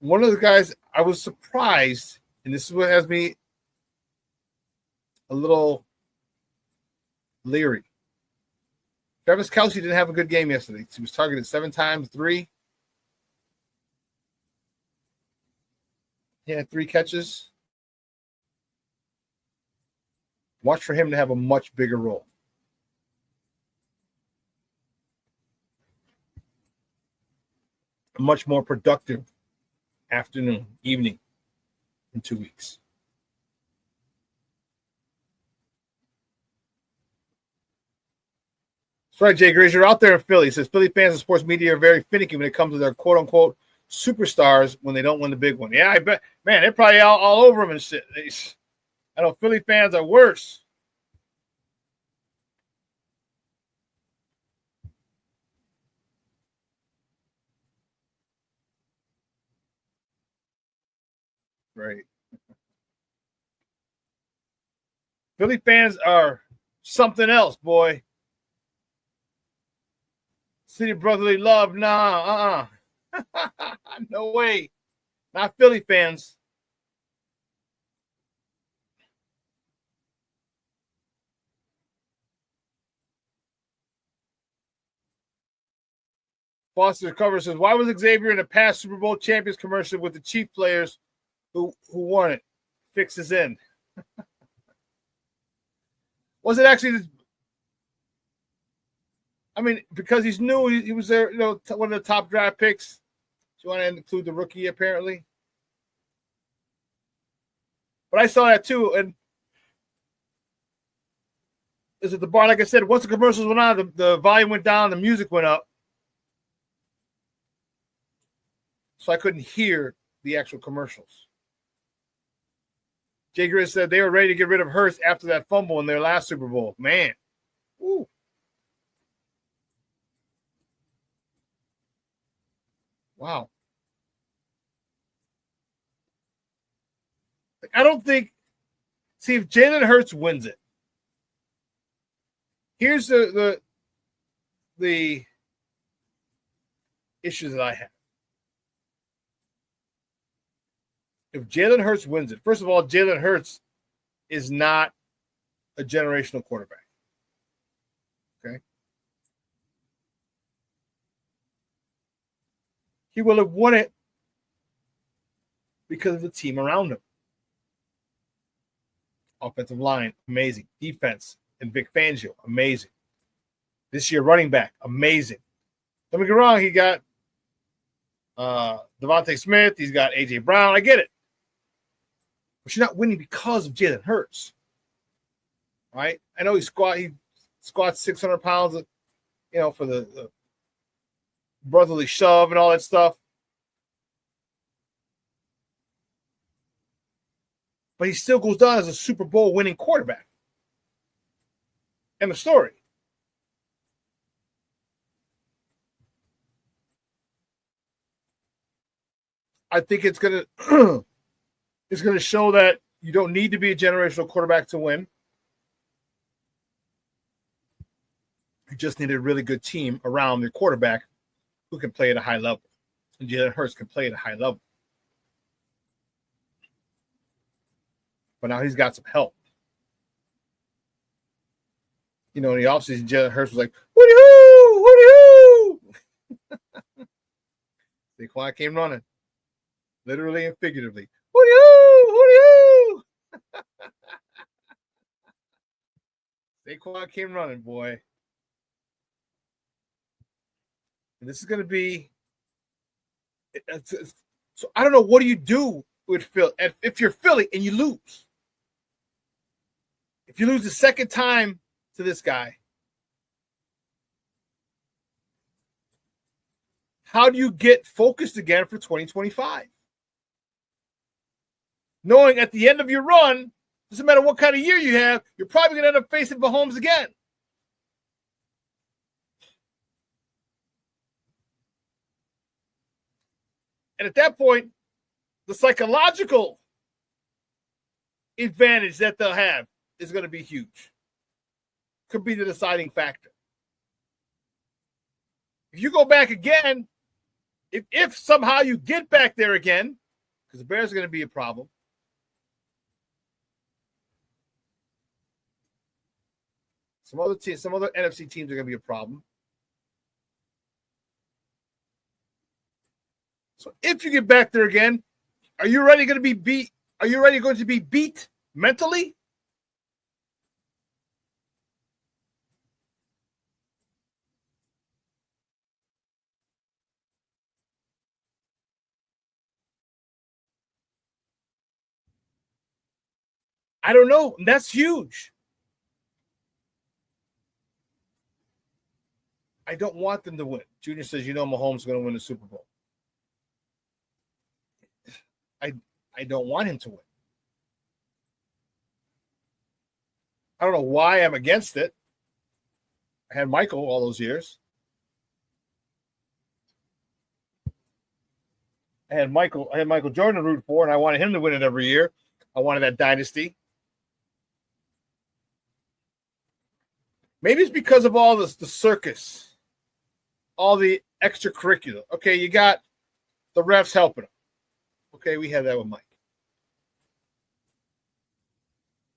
One of the guys, I was surprised, and this is what has me a little leery. Travis Kelce didn't have a good game yesterday. He was targeted 7 times, 3. He had 3 catches. Watch for him to have a much bigger role. A much more productive afternoon, evening in 2 weeks. That's right, Jay Grizz. You're out there in Philly. He says Philly fans and sports media are very finicky when it comes to their quote-unquote superstars when they don't win the big one. Yeah, I bet. Man, they're probably all over them and shit. I know Philly fans are worse. Right. Philly fans are something else, boy. City of brotherly love, nah, no way. Not Philly fans. Foster cover says, why was Xavier in a past Super Bowl champions commercial with the Chief players who won it? Fixes in. Was it actually? I mean, because he's new, he was there, one of the top draft picks. So you want to include the rookie, apparently. But I saw that too, and is it the bar? Like I said, once the commercials went on, the volume went down, the music went up, so I couldn't hear the actual commercials. Jay Grizz said they were ready to get rid of Hurts after that fumble in their last Super Bowl. Man, ooh. Wow. I don't think. See, if Jalen Hurts wins it, here's the issues that I have. If Jalen Hurts wins it, first of all, Jalen Hurts is not a generational quarterback. Okay. He will have won it because of the team around him. Offensive line, amazing. Defense, and Vic Fangio, amazing. This year, running back, amazing. Don't get me wrong, he got Devontae Smith, he's got A.J. Brown, I get it. But you're not winning because of Jalen Hurts. Right? I know he squats 600 pounds, for the brotherly shove and all that stuff. But he still goes down as a Super Bowl winning quarterback. End of story. I think it's gonna show that you don't need to be a generational quarterback to win. You just need a really good team around your quarterback who can play at a high level. And Jalen Hurts can play at a high level. But now he's got some help. In the offseason, Jalen Hurts was like, hooty-hoo, hooty-hoo. Saquon came running. Literally and figuratively. Hooty-hoo, hooty-hoo. Saquon came running, boy. And this is going to be so I don't know, what do you do with Philly if you're Philly and you lose? If you lose the second time to this guy, how do you get focused again for 2025? Knowing at the end of your run, doesn't matter what kind of year you have, you're probably going to end up facing Mahomes again. And at that point, the psychological advantage that they'll have is going to be huge. Could be the deciding factor. If you go back again, if somehow you get back there again, because the Bears are going to be a problem. Some other NFC teams are going to be a problem. So if you get back there again, are you already going to be beat? Are you already going to be beat mentally? I don't know. That's huge. I don't want them to win. Junior says, Mahomes is going to win the Super Bowl. I don't want him to win. I don't know why I'm against it. I had Michael all those years. I had Michael Jordan to root for, and I wanted him to win it every year. I wanted that dynasty. Maybe it's because of all this, the circus, all the extracurricular. Okay, you got the refs helping them. Okay, we had that with Mike.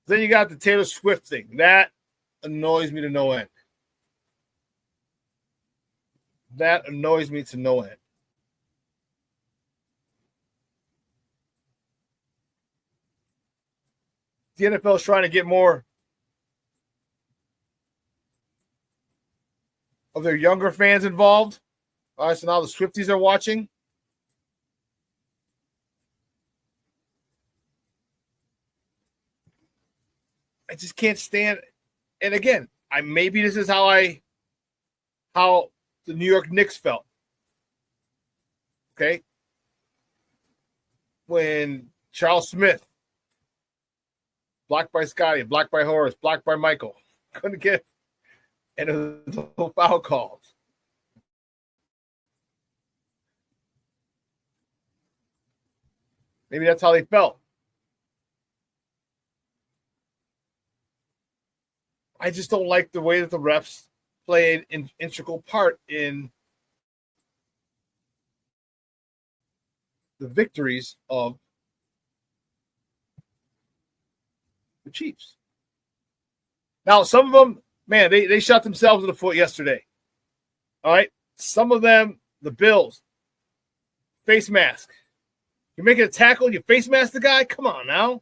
Then you got the Taylor Swift thing. That annoys me to no end. That annoys me to no end. The NFL is trying to get more of their younger fans involved. All right, so now the Swifties are watching. I just can't stand. And again, maybe this is how the New York Knicks felt. Okay, when Charles Smith, blocked by Scotty, blocked by Horace, blocked by Michael, couldn't get, and it was no foul calls. Maybe that's how they felt. I just don't like the way that the refs play an integral part in the victories of the Chiefs. Now, some of them, man, they shot themselves in the foot yesterday. All right? Some of them, the Bills, face mask. You're making a tackle, you face mask the guy? Come on now.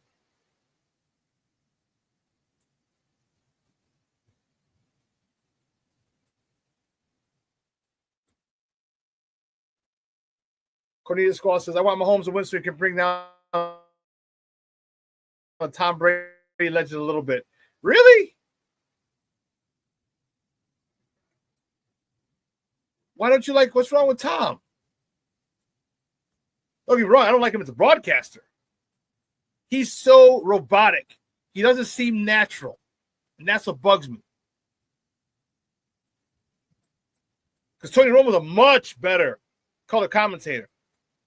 Cornelius Squall says, I want Mahomes to win so he can bring down Tom Brady legend a little bit. Really? Why don't you like, what's wrong with Tom? Don't get me wrong, I don't like him as a broadcaster. He's so robotic. He doesn't seem natural. And that's what bugs me. Because Tony Romo's a much better color commentator.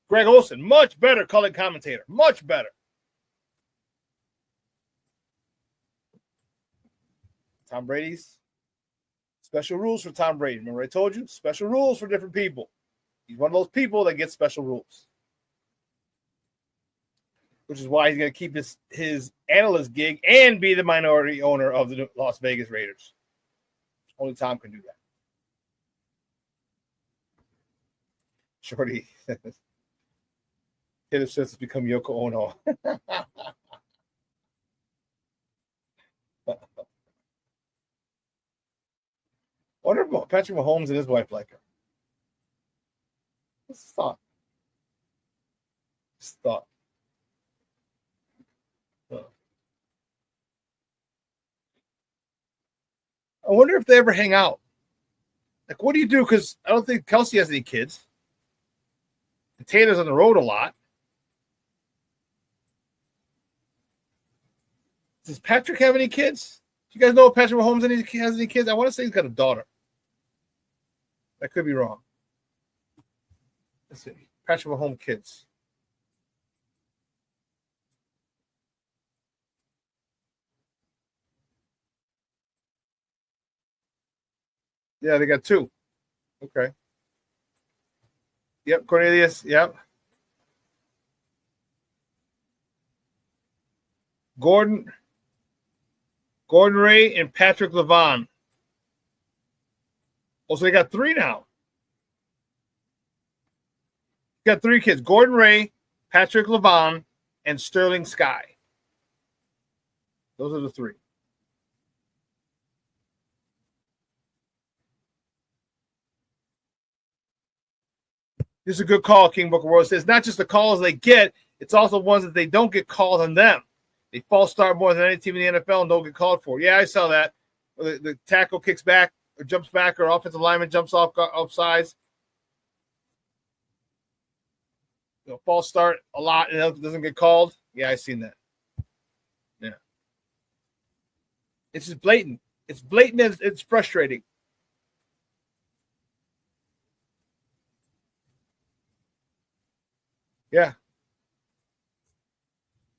Greg Olsen, much better color commentator. Much better. Tom Brady's special rules for Tom Brady. Remember I told you? Special rules for different people. He's one of those people that gets special rules. Which is why he's going to keep his analyst gig and be the minority owner of the Las Vegas Raiders. Only Tom can do that. Shorty says, Taylor Swift has become Yoko Ono. I wonder if Patrick Mahomes and his wife like her. What's the thought? Just thought. I wonder if they ever hang out. Like, what do you do? Because I don't think Kelsey has any kids. And Taylor's on the road a lot. Does Patrick have any kids? Do you guys know if Patrick Mahomes has any kids? I want to say he's got a daughter. I could be wrong. Let's see. Patrick Mahomes kids. Yeah, they got 2. Okay. Yep, Cornelius. Yep. Gordon Ray and Patrick LeVon. Oh, so they got 3 now. Got 3 kids. Gordon Ray, Patrick LeVon, and Sterling Sky. Those are the 3. This is a good call, King Booker World says. Not just the calls they get, it's also ones that they don't get called on them. They false start more than any team in the NFL and don't get called for. Yeah, I saw that. The tackle kicks back or jumps back or offensive lineman jumps off sides. False start a lot and it doesn't get called. Yeah, I've seen that. Yeah. It's just blatant. It's blatant and it's frustrating. Yeah.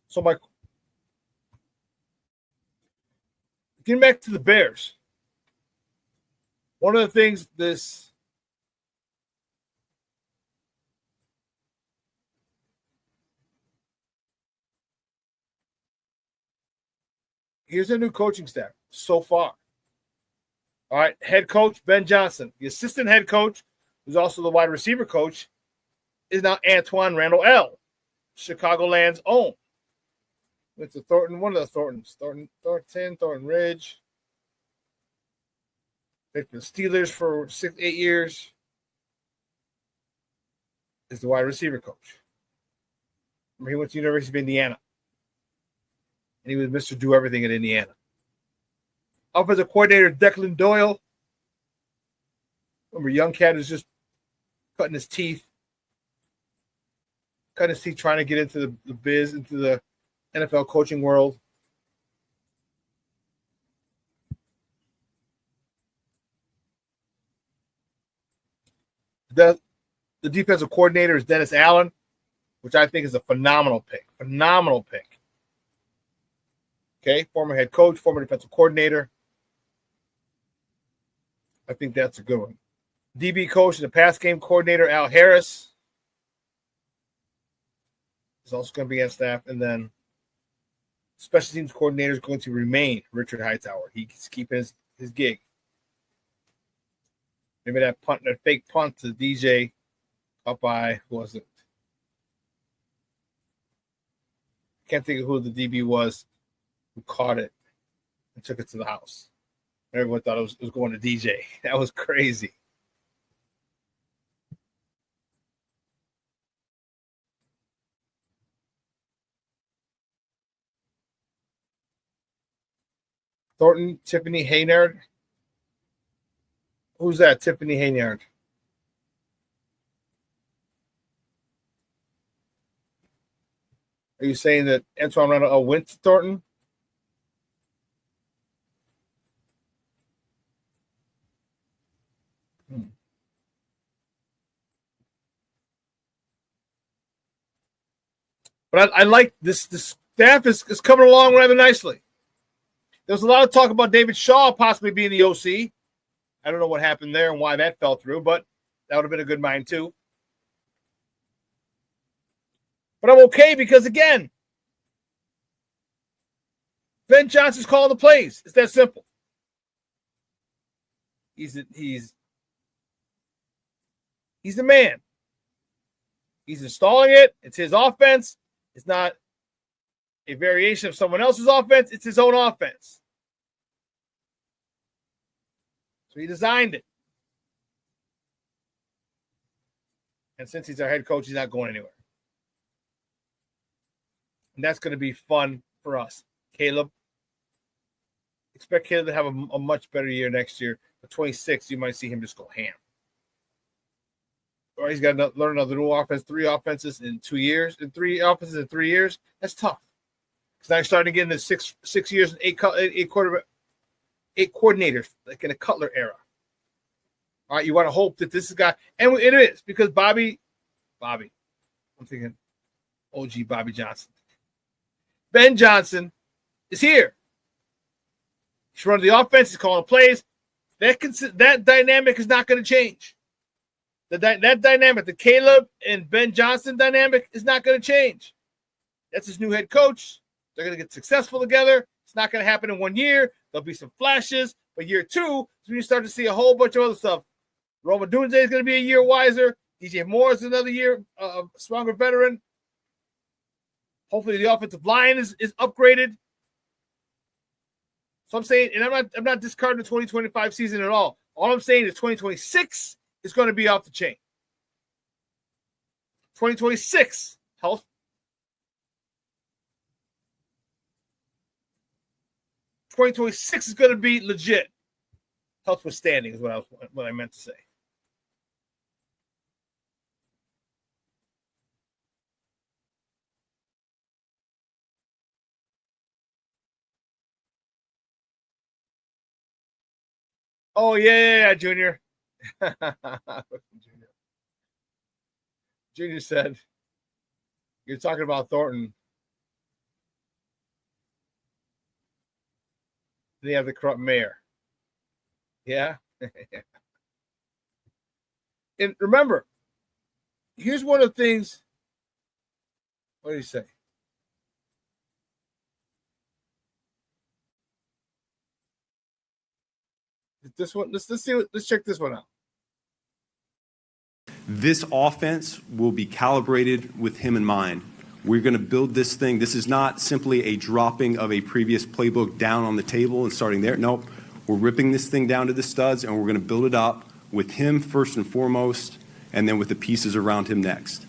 So getting back to the Bears. One of the things here's a new coaching staff so far. All right, head coach Ben Johnson. The assistant head coach, who's also the wide receiver coach, is now Antoine Randall L., Chicagoland's own. Went to Thornton, one of the Thorntons, Thornton Ridge. Played for the Steelers for 8 years. Is the wide receiver coach. Remember, he went to the University of Indiana. And he was Mr. Do Everything at Indiana. Offensive coordinator Declan Doyle. Remember, young cat is just cutting his teeth trying to get into the biz, into the NFL coaching world. The defensive coordinator is Dennis Allen, which I think is a phenomenal pick. Okay, former head coach, former defensive coordinator. I think that's a good one. DB coach and the pass game coordinator, Al Harris, is also going to be on staff. And then special teams coordinator is going to remain Richard Hightower. He's keeping his gig. Maybe that fake punt to DJ up by, who was it? Can't think of who the DB was who caught it and took it to the house. Everyone thought it was going to DJ. That was crazy. Thornton, Tiffany Haynard. Who's that? Tiffany Haynard. Are you saying that Antoine Randall went to Thornton? But I like this. This staff is coming along rather nicely. There was a lot of talk about David Shaw possibly being the OC. I don't know what happened there and why that fell through, but that would have been a good mind too. But I'm okay because, again, Ben Johnson's calling the plays. It's that simple. He's the man. He's installing it. It's his offense. It's not a variation of someone else's offense. It's his own offense. So he designed it. And since he's our head coach, he's not going anywhere. And that's going to be fun for us. Caleb, expect Caleb to have a much better year next year. At 26, you might see him just go ham. Or he's got to learn another new offense, 3 offenses in 2 years, and 3 offenses in 3 years. That's tough. Because now you're starting to get into 6 years and 8 coordinators, like in a Cutler era. All right, you want to hope that this guy, and it is, because Bobby, I'm thinking OG Bobby Johnson. Ben Johnson is here. He's running the offense. He's calling plays. That dynamic is not going to change. That dynamic, the Caleb and Ben Johnson dynamic, is not going to change. That's his new head coach. They're going to get successful together. It's not going to happen in 1 year. There'll be some flashes. But year 2 is when you start to see a whole bunch of other stuff. Roma Dunze is going to be a year wiser. DJ Moore is another year stronger veteran. Hopefully the offensive line is upgraded. So I'm saying, and I'm not discarding the 2025 season at all. All I'm saying is 2026 is going to be off the chain. 2026 health. 2026 is going to be legit. Health withstanding is what I meant to say. Oh, yeah, Junior. Junior said, you're talking about Thornton. They have the corrupt mayor. Yeah? And remember, here's one of the things. What did he say? This one, let's see. Let's check this one out. This offense will be calibrated with him in mind. We're going to build this thing. This is not simply a dropping of a previous playbook down on the table and starting there. Nope. We're ripping this thing down to the studs, and we're going to build it up with him first and foremost, and then with the pieces around him next.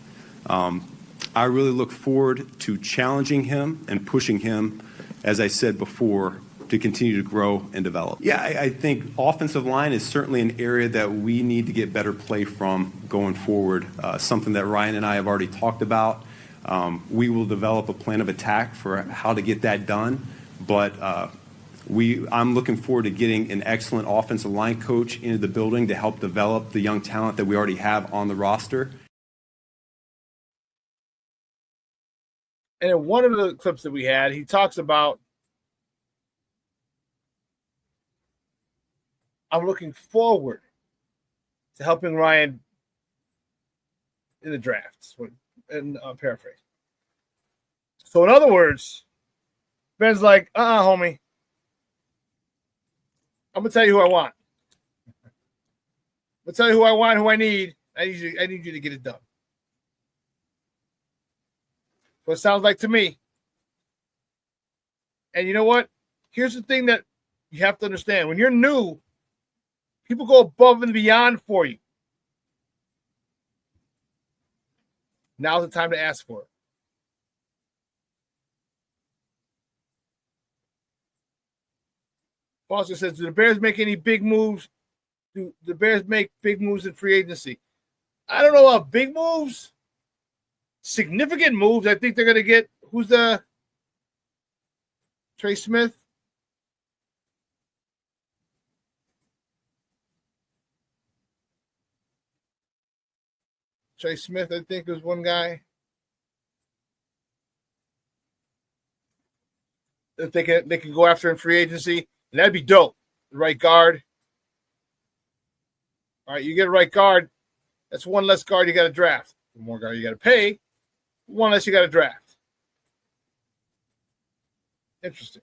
I really look forward to challenging him and pushing him, as I said before, to continue to grow and develop. Yeah, I think offensive line is certainly an area that we need to get better play from going forward, something that Ryan and I have already talked about. We will develop a plan of attack for how to get that done, but I'm looking forward to getting an excellent offensive line coach into the building to help develop the young talent that we already have on the roster. And in one of the clips that we had, he talks about, I'm looking forward to helping Ryan in the drafts, and paraphrase. So in other words, Ben's like, homie, I'm going to tell you who I want. I'm going to tell you who I want, who I need. I need you to get it done. What it sounds like to me. And you know what? Here's the thing that you have to understand. When you're new, people go above and beyond for you. Now's the time to ask for it. Foster says, do the Bears make any big moves? Do the Bears make big moves in free agency? I don't know about big moves. Significant moves. I think they're going to get, who's the Trey Smith? Trey Smith, I think, is one guy. That they can go after in free agency. And that'd be dope. The right guard. All right, you get a right guard. That's one less guard you got to draft. One more guard you got to pay. One less you got to draft. Interesting.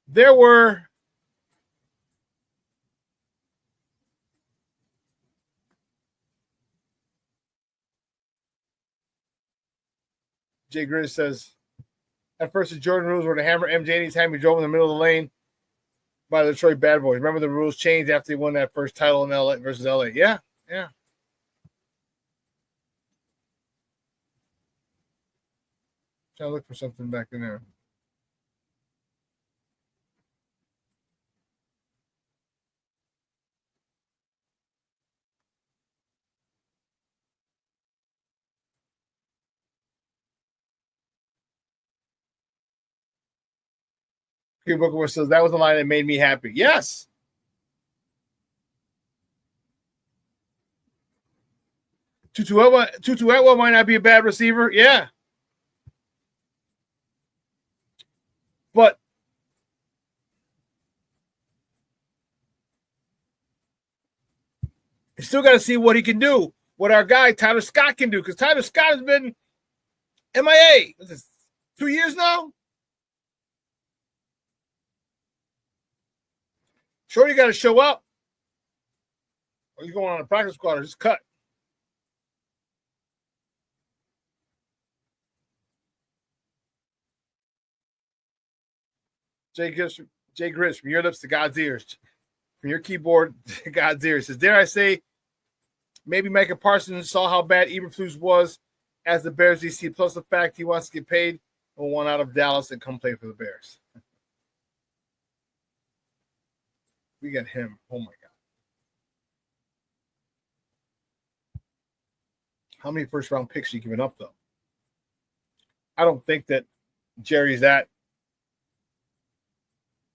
There were Jay Grizz says, at first the Jordan rules were to hammer MJ anytime he drove in the middle of the lane by the Detroit Bad Boys. Remember the rules changed after he won that first title in LA versus LA. Yeah. Trying to look for something back in there. Booker says that was the line that made me happy. Yes. Tutu Atwell might not be a bad receiver. Yeah. But you still got to see what he can do, what our guy Tyler Scott can do, because Tyler Scott has been MIA. This is 2 years now. Shorty got to show up, or you're going on a practice squad or just cut. Jay Grizz, from your lips to God's ears, from your keyboard to God's ears, says, dare I say, maybe Micah Parsons saw how bad Eberflus was as the Bears DC, plus the fact he wants to get paid and want out of Dallas and come play for the Bears. We got him. Oh, my God. How many first-round picks are you giving up, though? I don't think that Jerry's that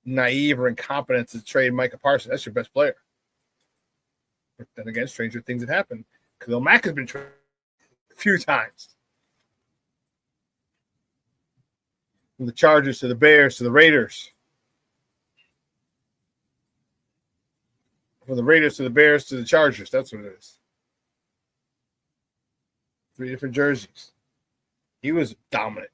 naive or incompetent to trade Micah Parsons. That's your best player. But then again, stranger things have happened. Khalil Mack has been traded a few times. From the Chargers to the Bears to the Raiders. From the Raiders to the Bears to the Chargers. That's what it is. 3 different jerseys. He was dominant.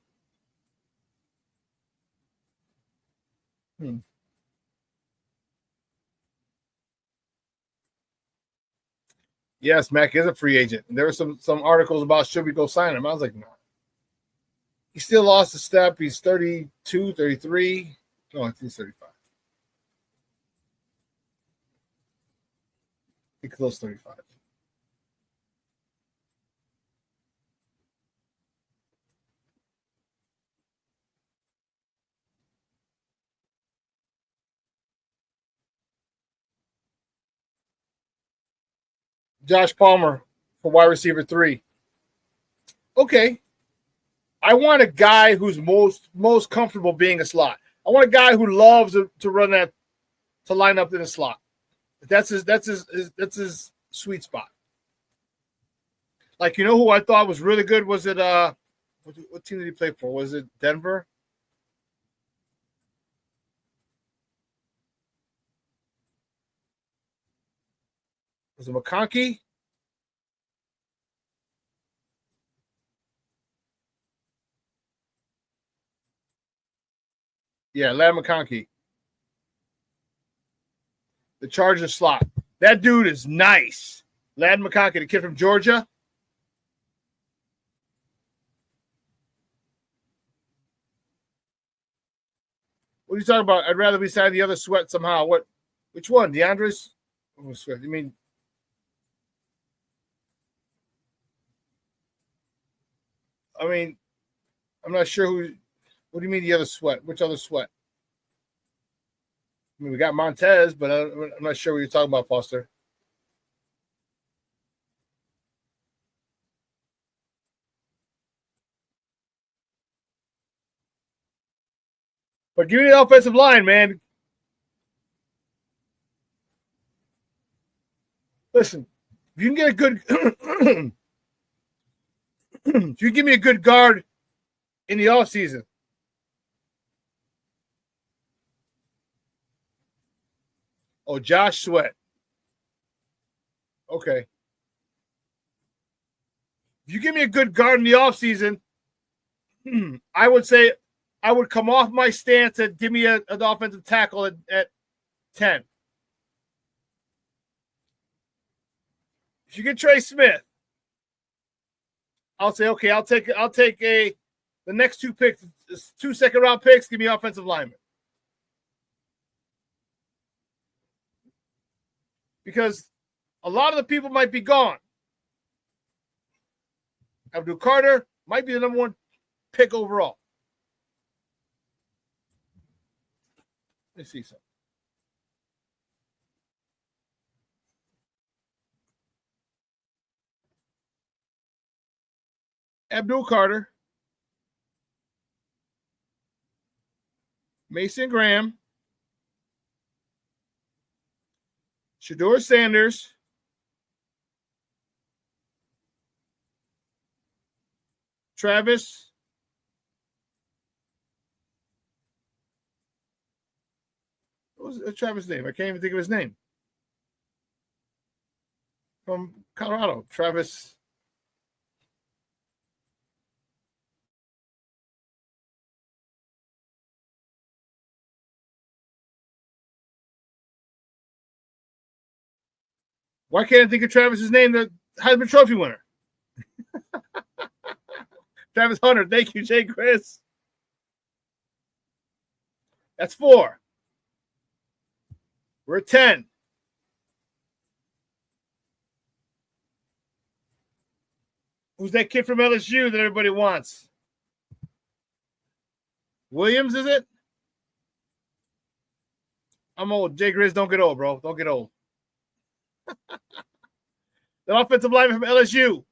Yes, Mac is a free agent. There were some articles about should we go sign him. I was like, no. He still lost a step. He's 32, 33. No, I think he's 35. He close 35. Josh Palmer for wide receiver 3. Okay. I want a guy who's most comfortable being a slot. I want a guy who loves to run that, to line up in a slot. That's his sweet spot. Like, you know who I thought was really good? Was it what team did he play for? Was it Denver? Was it McConkey? Yeah, Ladd McConkey. The Chargers slot. That dude is nice. Ladd McConkey, the kid from Georgia. What are you talking about? I'd rather be signed the other Sweat somehow. What? Which one? DeAndre's? Oh, Sweat. You mean? I'm not sure who. What do you mean the other Sweat? Which other Sweat? I mean, we got Montez, but I'm not sure what you're talking about, Foster. But give me the offensive line, man. Listen, if you can get a good, if you give me a good guard in the offseason, oh, Josh Sweat. Okay. If you give me a good guard in the offseason, I would say I would come off my stance and give me an offensive tackle at 10. If you get Trey Smith, I'll say, okay, I'll take the next 2 picks, 2 second-round picks, give me offensive linemen. Because a lot of the people might be gone. Abdul Carter might be the number 1 pick overall. Let me see something. Abdul Carter, Mason Graham, Shedeur Sanders, Travis, what was Travis' name? I can't even think of his name. From Colorado, Travis. Why can't I think of Travis's name? The Heisman Trophy winner. Travis Hunter. Thank you, Jay Chris. That's 4. We're at 10. Who's that kid from LSU that everybody wants? Williams, is it? I'm old. Jay Grizz, don't get old, bro. Don't get old. The offensive lineman from LSU.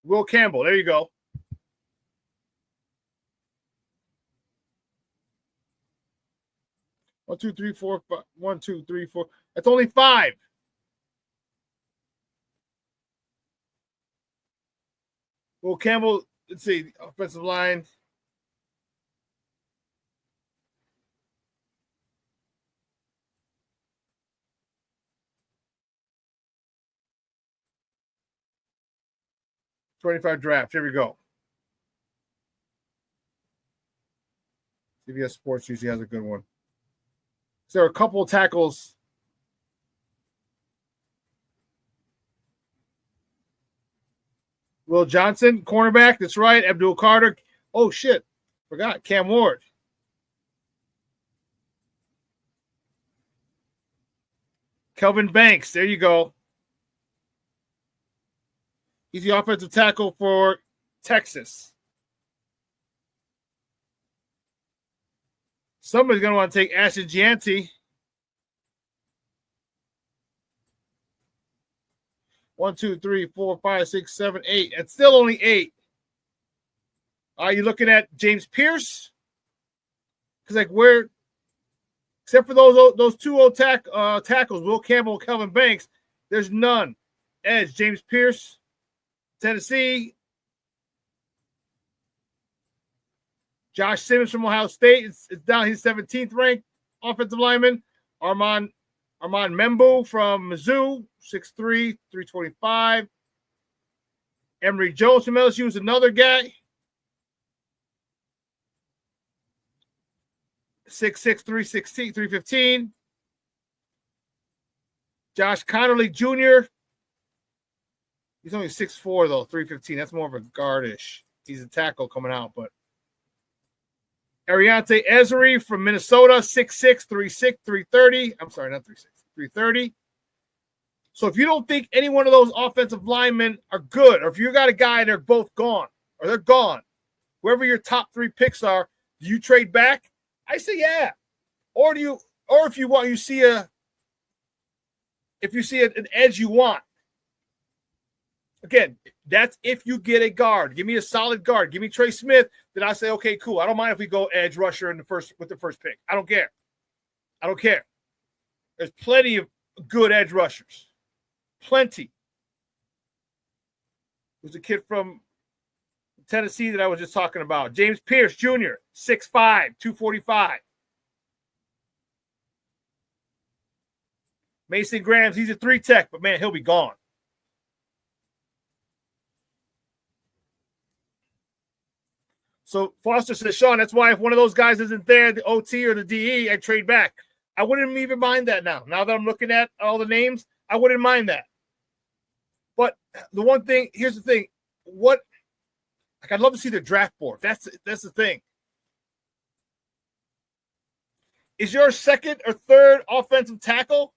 Will Campbell. There you go. One, two, three, four, five. 1, 2, 3, 4. That's only 5. Will Campbell, let's see, offensive line. '25 draft. Here we go. CBS Sports usually has a good one. So there are a couple of tackles. Will Johnson, cornerback. That's right. Abdul Carter. Oh, shit. Forgot. Cam Ward. Kelvin Banks. There you go. He's the offensive tackle for Texas. Somebody's going to want to take Ashton Gianti. 1, 2, 3, 4, 5, 6, 7, 8. It's still only 8. Are you looking at James Pierce? Because like where, except for those two old tackles, Will Campbell, Kelvin Banks, there's none. Edge, James Pierce, Tennessee. Josh Simmons from Ohio State. It's down. He's 17th ranked offensive lineman. Armand Membu from Mizzou, 6'3", 325. Emory Jones from LSU is another guy. 6'6", 315. Josh Connerly Jr. He's only 6'4", though, 315. That's more of a guardish. He's a tackle coming out, but Ariante Ezri from Minnesota, 6'6", 330. I'm sorry, not 3'6", 330. So if you don't think any one of those offensive linemen are good, or if you got a guy and they're both gone, or they're gone, whoever your top 3 picks are, do you trade back? I say yeah. Or if you want, if you see an edge you want. Again, that's if you get a guard. Give me a solid guard. Give me Trey Smith. Then I say, okay, cool. I don't mind if we go edge rusher with the first pick. I don't care. There's plenty of good edge rushers. Plenty. There's a kid from Tennessee that I was just talking about. James Pierce Jr., 6'5", 245. Mason Grahams, he's a 3-tech, but man, he'll be gone. So Foster says, Shawn, that's why if one of those guys isn't there, the OT or the DE, I trade back. I wouldn't even mind that now. Now that I'm looking at all the names, I wouldn't mind that. But the one thing, here's the thing. I'd love to see their draft board. That's the thing. Is your second or third offensive tackle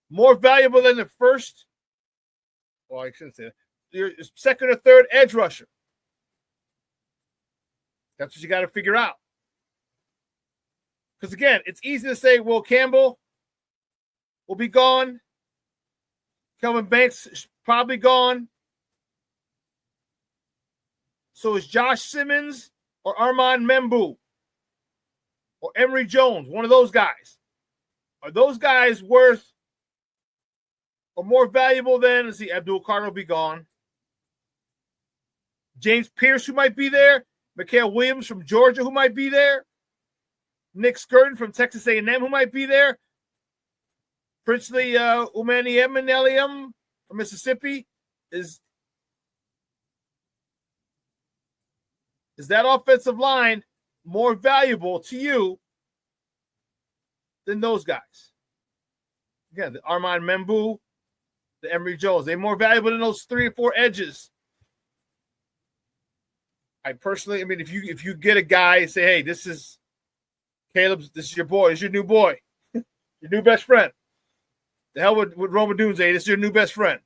more valuable than the first? Well, I shouldn't say that. Your second or third edge rusher. That's what you got to figure out. Because, again, it's easy to say, Will Campbell will be gone. Kelvin Banks is probably gone. So is Josh Simmons or Armand Membu or Emory Jones, one of those guys. Are those guys worth or more valuable than, let's see, Abdul Carter will be gone. James Pierce, who might be there. Mikael Williams from Georgia, who might be there. Nick Skirton from Texas A&M, who might be there. Princely Umaniemanielium from Mississippi. Is that offensive line more valuable to you than those guys? Again, the Armand Membu, the Emory Jones, they're more valuable than those 3 or 4 edges. I personally, if you get a guy and say, hey, this is Caleb's, this is your boy, this is your new boy, your new best friend. The hell with Roma Dunze, this is your new best friend.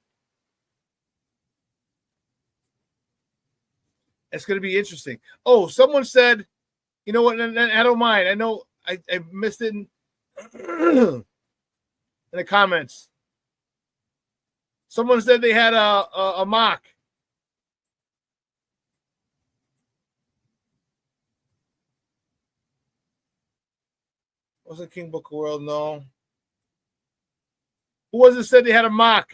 It's going to be interesting. Oh, someone said, you know what, and I don't mind. I know I missed it in the comments. Someone said they had a mock. Wasn't King Book of World? No. Who was it said they had a mock?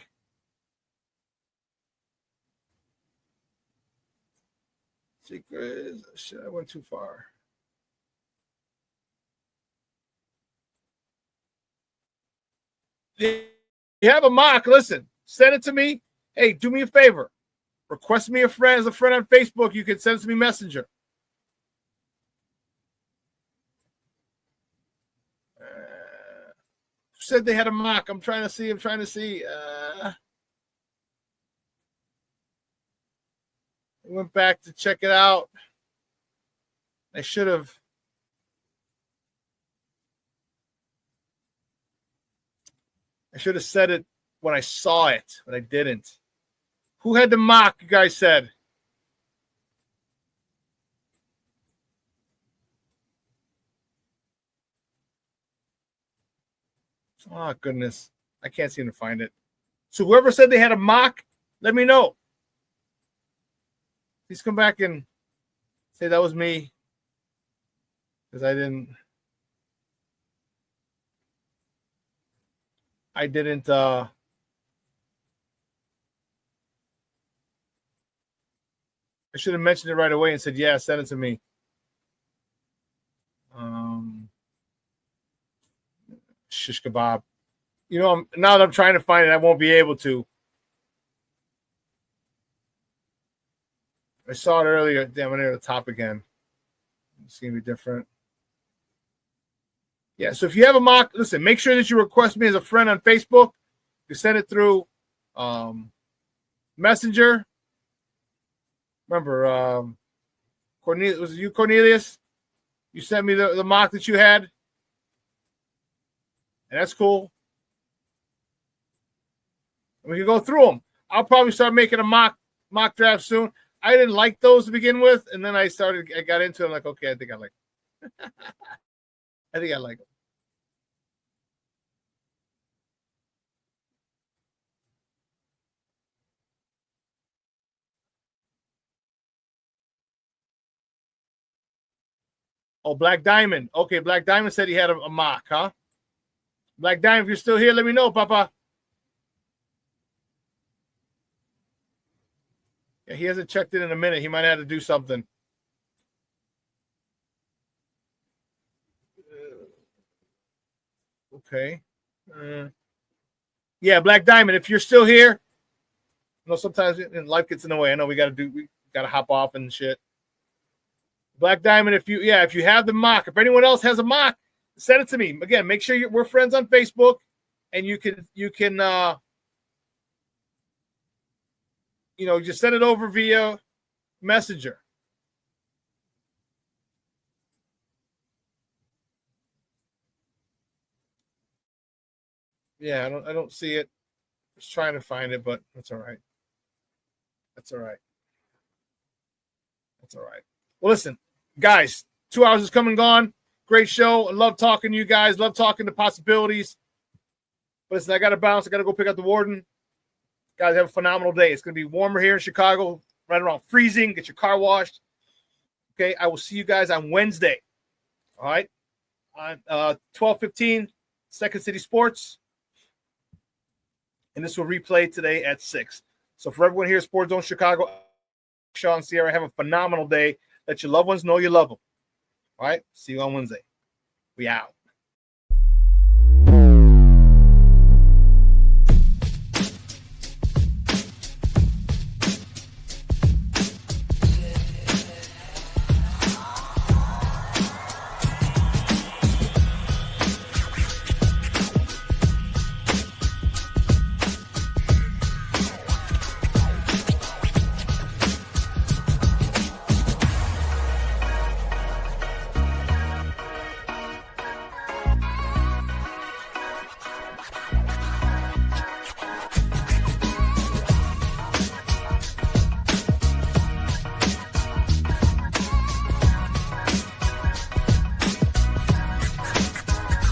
Secret. Shit, I went too far. You have a mock, listen, send it to me. Hey, do me a favor. Request me a friend as a friend on Facebook. You can send it to me Messenger. Who said they had a mock? I'm trying to see. I went back to check it out. I should have. Said it when I saw it, but I didn't. Who had the mock, you guys said? Oh, goodness. I can't seem to find it. So whoever said they had a mock, let me know. Please come back and say that was me. Because I didn't I should have mentioned it right away and said, yeah, send it to me. Shish kebab. You know, now that I'm trying to find it, I won't be able to. I saw it earlier. Damn, I'm near the top again. It's going to be different. Yeah, so if you have a mock, listen, make sure that you request me as a friend on Facebook. You send it through Messenger. Remember, Cornelius, was it you, Cornelius? You sent me the mock that you had. And that's cool. And we can go through them. I'll probably start making a mock draft soon. I didn't like those to begin with, and then I got into it. I'm like, okay, I think I like them. I think I like them. Oh, Black Diamond. Okay, Black Diamond said he had a mock, huh? Black Diamond, if you're still here, let me know, Papa. Yeah, he hasn't checked in a minute. He might have to do something. Okay. Yeah, Black Diamond, if you're still here, you know, sometimes life gets in the way. I know we got to hop off and shit. Black Diamond, if you have the mock, if anyone else has a mock, send it to me. Again, make sure we're friends on Facebook, and you can just send it over via Messenger. Yeah, I don't see it. Just trying to find it, but that's all right. That's all right. Well, listen, guys, 2 hours is come and gone. Great show. I love talking to you guys. Love talking to possibilities. But listen, I got to bounce. I got to go pick up the warden. Guys, have a phenomenal day. It's going to be warmer here in Chicago, right around freezing. Get your car washed. Okay, I will see you guys on Wednesday. All right, on 12:15, Second City Sports. And this will replay today at 6. So for everyone here, Sports Zone Chicago, Shawn, Sierra, have a phenomenal day. Let your loved ones know you love them. All right, see you on Wednesday. We out.